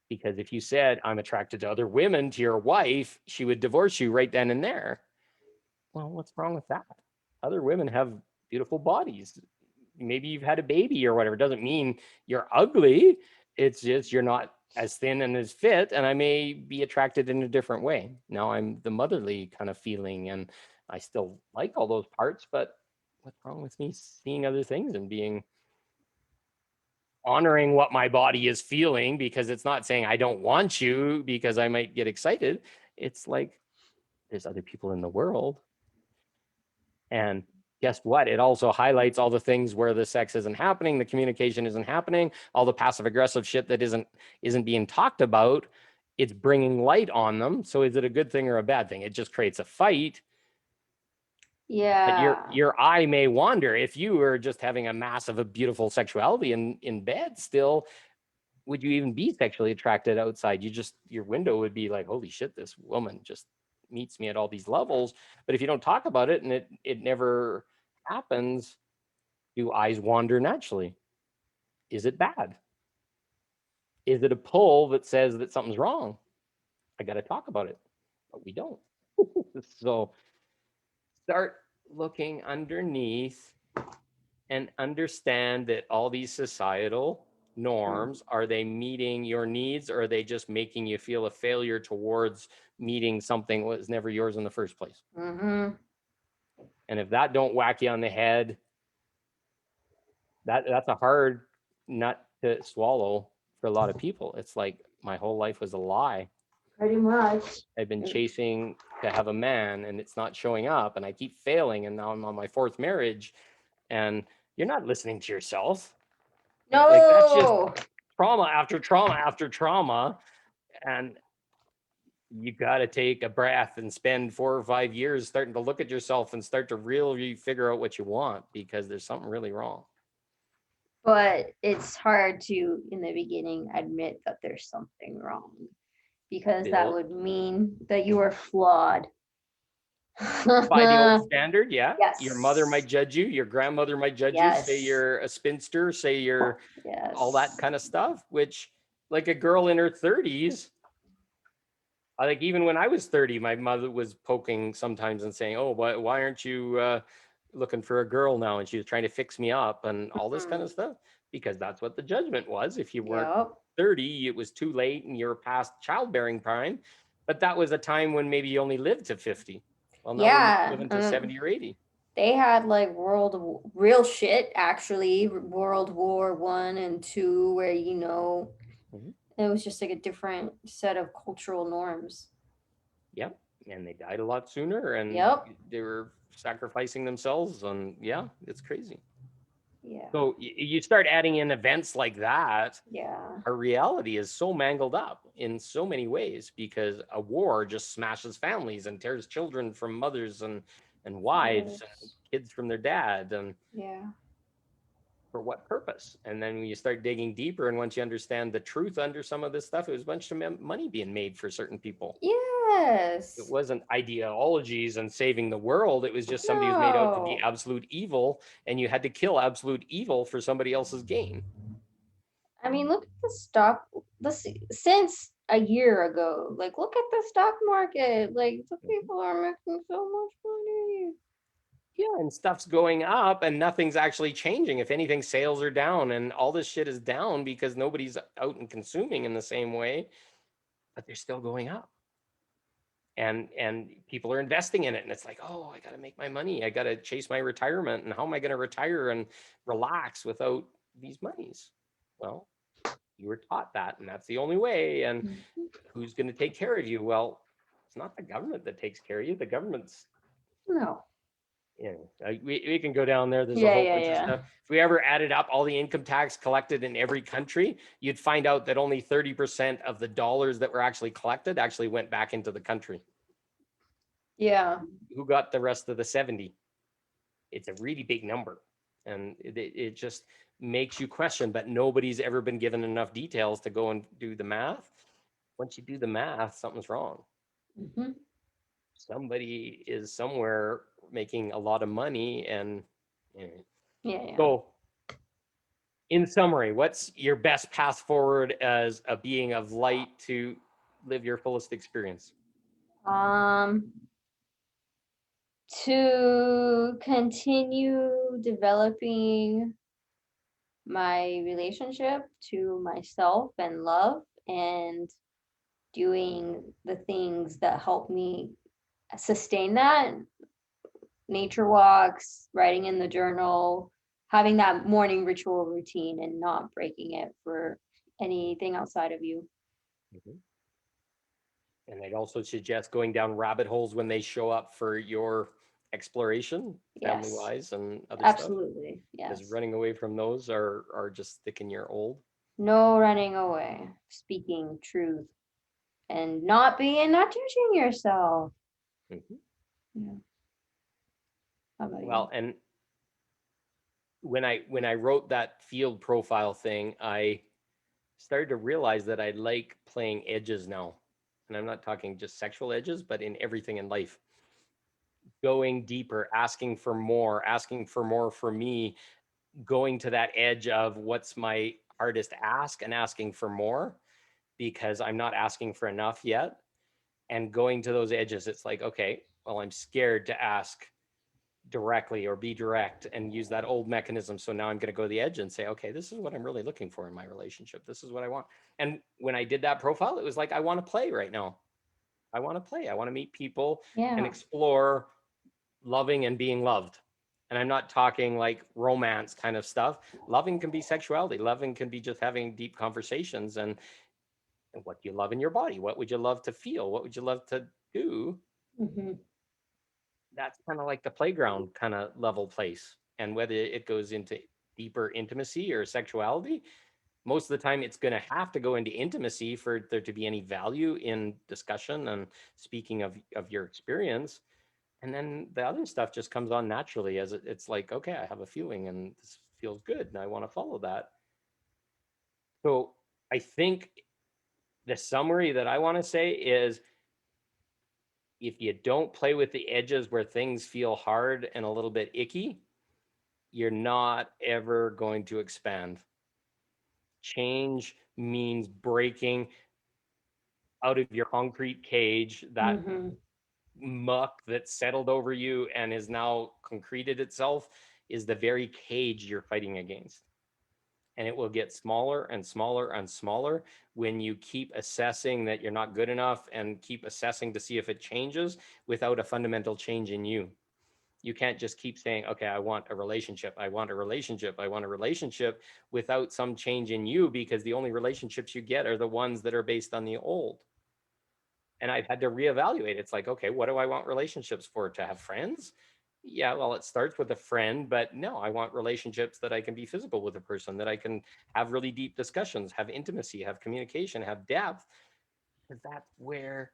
Because if you said, I'm attracted to other women to your wife, she would divorce you right then and there. Well, what's wrong with that? Other women have beautiful bodies. Maybe you've had a baby or whatever. It doesn't mean you're ugly. It's just you're not as thin and as fit, and I may be attracted in a different way. Now I'm the motherly kind of feeling, and I still like all those parts, but what's wrong with me seeing other things and being honoring what my body is feeling? Because it's not saying I don't want you because I might get excited. It's like there's other people in the world. And guess what? It also highlights all the things where the sex isn't happening, the communication isn't happening, all the passive aggressive shit that isn't being talked about. It's bringing light on them. So is it a good thing or a bad thing? It just creates a fight. But Yeah. your eye may wander. If you were just having a massive, a beautiful sexuality in bed still, would you even be sexually attracted outside? Your window would be like, holy shit, this woman just meets me at all these levels. But if you don't talk about it and it never happens, do eyes wander naturally? Is it bad? Is it a pull that says that something's wrong? I got to talk about it, but we don't. So start looking underneath and understand that all these societal norms, are they meeting your needs, or are they just making you feel a failure towards meeting something that was never yours in the first place? Mm-hmm. And if that don't whack you on the head, that's a hard nut to swallow for a lot of people. It's like my whole life was a lie. Pretty much. I've been chasing to have a man and it's not showing up, and I keep failing, and now I'm on my fourth marriage, and you're not listening to yourself. No. Like that's just trauma after trauma after trauma. And you got to take a breath and spend 4 or 5 years starting to look at yourself and start to really figure out what you want, because there's something really wrong. But it's hard to, in the beginning, admit that there's something wrong, because that would mean that you are flawed. By the old standard, yeah. Yes. Your mother might judge you. Your grandmother might judge you. Say you're a spinster. Say you're all that kind of stuff, which, like a girl in her 30s, I think even when I was 30, my mother was poking sometimes and saying, oh, why aren't you looking for a girl now? And she was trying to fix me up and all this kind of stuff, because that's what the judgment was. If you weren't 30, it was too late and you're past childbearing prime. But that was a time when maybe you only lived to 50. Well, now we're living to 70 or 80. They had like real shit, actually, World War I and II, where it was just like a different set of cultural norms. Yep. And they died a lot sooner, and they were sacrificing themselves, and yeah, it's crazy. Yeah. So you start adding in events like that, Yeah. our reality is so mangled up in so many ways because a war just smashes families and tears children from mothers and wives and Yes. kids from their dad. And Yeah. for what purpose? And then when you start digging deeper, and once you understand the truth under some of this stuff, it was a bunch of money being made for certain people. It Yes. wasn't ideologies and saving the world. It was just somebody was made out to be No. absolute evil, and you had to kill absolute evil for somebody else's gain. I mean, look at the stock. Since a year ago, like, look at the stock market. Like, the people are making so much money. Yeah, and stuff's going up and nothing's actually changing. If anything, sales are down and all this shit is down because nobody's out and consuming in the same way, but they're still going up. And people are investing in it, and it's like, oh, I got to make my money. I got to chase my retirement, and how am I going to retire and relax without these monies? Well, you were taught that, and that's the only way. And Mhm. who's going to take care of you? Well, it's not the government that takes care of you. The government's, No. yeah, we can go down there. There's a Yeah, whole yeah, bunch of yeah. stuff. If we ever added up all the income tax collected in every country, you'd find out that only 30% of the dollars that were actually collected actually went back into the country. Yeah. Who got the rest of the 70? It's a really big number. And it just makes you question, but nobody's ever been given enough details to go and do the math. Once you do the math, something's wrong. Hmm. Somebody is somewhere making a lot of money. And anyway. Yeah, yeah. So in summary, what's your best path forward as a being of light to live your fullest experience? Um, to continue developing my relationship to myself and love, and doing the things that help me sustain that. Nature walks, writing in the journal, having that morning ritual routine and not breaking it for anything outside of you. Mhm. And I'd also suggest going down rabbit holes when they show up for your exploration, family Yes, wise and other stuff, absolutely. because Yes. running away from those are just sticking your old. No running away, speaking truth and not judging yourself. Mhm. Yeah. How about you? Well, and when I wrote that field profile thing, I started to realize that I like playing edges now. And I'm not talking just sexual edges, but in everything in life. Going deeper, asking for more for me, going to that edge of what's my hardest ask and asking for more because I'm not asking for enough yet. And going to those edges, it's like, okay, well, I'm scared to ask directly or be direct and use that old mechanism. So now I'm going to go to the edge and say, okay, this is what I'm really looking for in my relationship. This is what I want. And when I did that profile, it was like, I want to play right now. I want to play. I want to meet people and Yeah. explore loving and being loved. And I'm not talking like romance kind of stuff. Loving can be sexuality. Loving can be just having deep conversations and what do you love in your body? What would you love to feel? What would you love to do? Hmm. That's kind of like the playground kind of level place. And whether it goes into deeper intimacy or sexuality, most of the time it's going to have to go into intimacy for there to be any value in discussion and speaking of your experience. And then the other stuff just comes on naturally as it's like, okay, I have a feeling and this feels good and I want to follow that. So I think the summary that I want to say is if you don't play with the edges where things feel hard and a little bit icky, you're not ever going to expand. Change means breaking out of your concrete cage, that Hmm. muck that settled over you and is now concreted itself is the very cage you're fighting against. And it will get smaller and smaller and smaller when you keep assessing that you're not good enough and keep assessing to see if it changes without a fundamental change in you. You can't just keep saying, okay, I want a relationship. I want a relationship. I want a relationship without some change in you, because the only relationships you get are the ones that are based on the old. And I've had to reevaluate. It's like, okay, what do I want relationships for? To have friends? yeah, well, it starts with a friend, but no, I want relationships that I can be physical with a person, that I can have really deep discussions, have intimacy, have communication, have depth, because that's where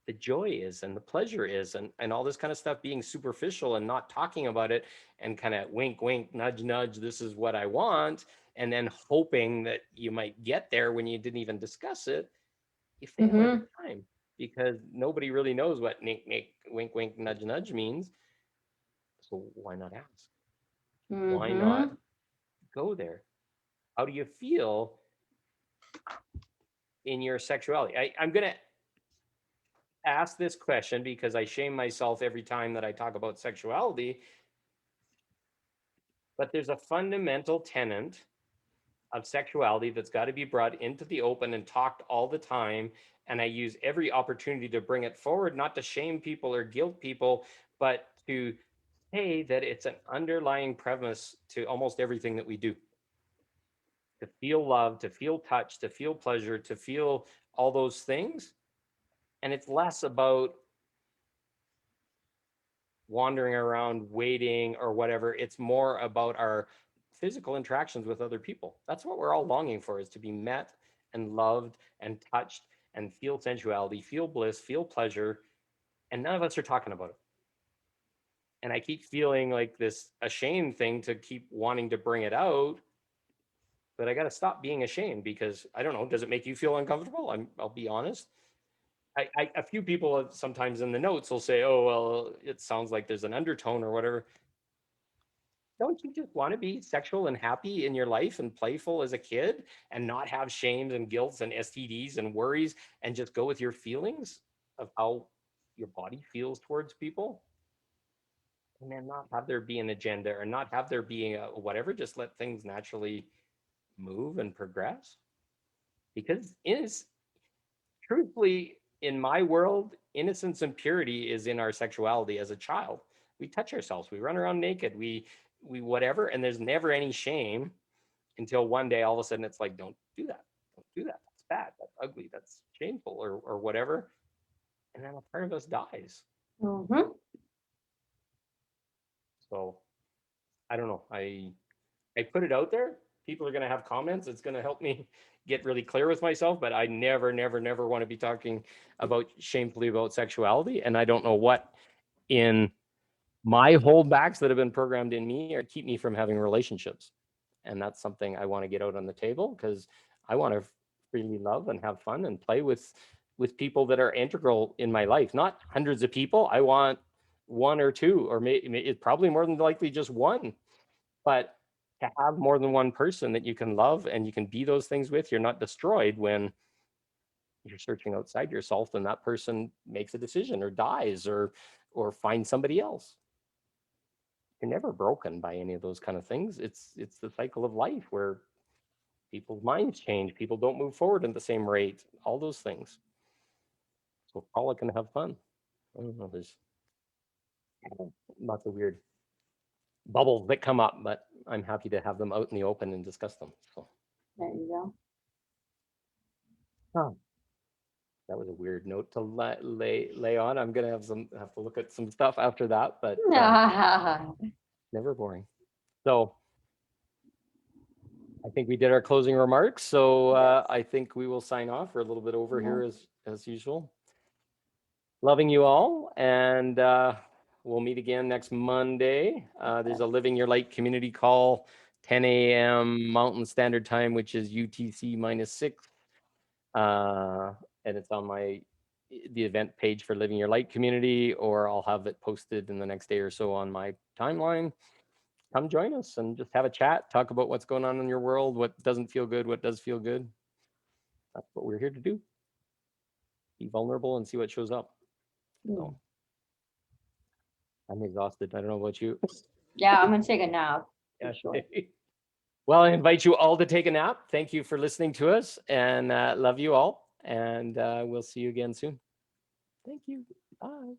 the joy is and the pleasure is, and all this kind of stuff being superficial and not talking about it and kind of wink wink nudge nudge, this is what I want, and then hoping that you might get there when you didn't even discuss it, you fail every Mm-hmm. time, because nobody really knows what nink nink wink wink nudge nudge means. So why not ask? Why not Mm-hmm. go there? How do you feel in your sexuality? I'm gonna ask this question because I shame myself every time that I talk about sexuality. But there's a fundamental tenet of sexuality that's got to be brought into the open and talked all the time. And I use every opportunity to bring it forward, not to shame people or guilt people, but to say that it's an underlying premise to almost everything that we do. To feel love, to feel touch, to feel pleasure, to feel all those things. And it's less about wandering around waiting or whatever. It's more about our physical interactions with other people. That's what we're all longing for, is to be met and loved and touched and feel sensuality, feel bliss, feel pleasure. And none of us are talking about it. And I keep feeling like this ashamed thing to keep wanting to bring it out. But I got to stop being ashamed, because I don't know, does it make you feel uncomfortable? I'll be honest. A few people sometimes in the notes will say, oh, well, it sounds like there's an undertone or whatever. Don't you just want to be sexual and happy in your life and playful as a kid and not have shames and guilts and STDs and worries, and just go with your feelings of how your body feels towards people? And then not have there be an agenda, or not have there be a whatever, just let things naturally move and progress. Because truthfully, in my world, innocence and purity is in our sexuality as a child. We touch ourselves, we run around naked, we whatever, and there's never any shame, until one day all of a sudden it's like, don't do that. Don't do that. That's bad. That's ugly. That's shameful, or whatever. And then a part of us dies. Mm-hmm. So I don't know. I put it out there. People are going to have comments. It's going to help me get really clear with myself, but I never, never, never want to be talking about shamefully about sexuality. And I don't know what in my holdbacks that have been programmed in me or keep me from having relationships. And that's something I want to get out on the table, because I want to freely love and have fun and play with people that are integral in my life, not hundreds of people. I want one or two, or maybe it's probably more than likely just one. But to have more than one person that you can love and you can be those things with, you're not destroyed when you're searching outside yourself and that person makes a decision or dies or finds somebody else. You're never broken by any of those kind of things. It's the cycle of life where people's minds change, people don't move forward at the same rate, all those things. So call it, can have fun. I don't know, there's lots of weird bubbles that come up, but I'm happy to have them out in the open and discuss them. So There you go. that was a weird note to lay on. I'm gonna have to look at some stuff after that, but never boring. So I think we did our closing remarks. So I think we will sign off. We're a little bit over here as usual. Loving you all, and we'll meet again next Monday. There's a Living Your Light community call, 10 a.m. Mountain Standard Time, which is UTC -6. And it's on the event page for Living Your Light community, or I'll have it posted in the next day or so on my timeline. Come join us and just have a chat, talk about what's going on in your world, what doesn't feel good, what does feel good. That's what we're here to do. Be vulnerable and see what shows up. So I'm exhausted. I don't know about you. Yeah, I'm gonna take a nap. Yeah, Sure. Well, I invite you all to take a nap. Thank you for listening to us, and love you all. And we'll see you again soon. Thank you. Bye.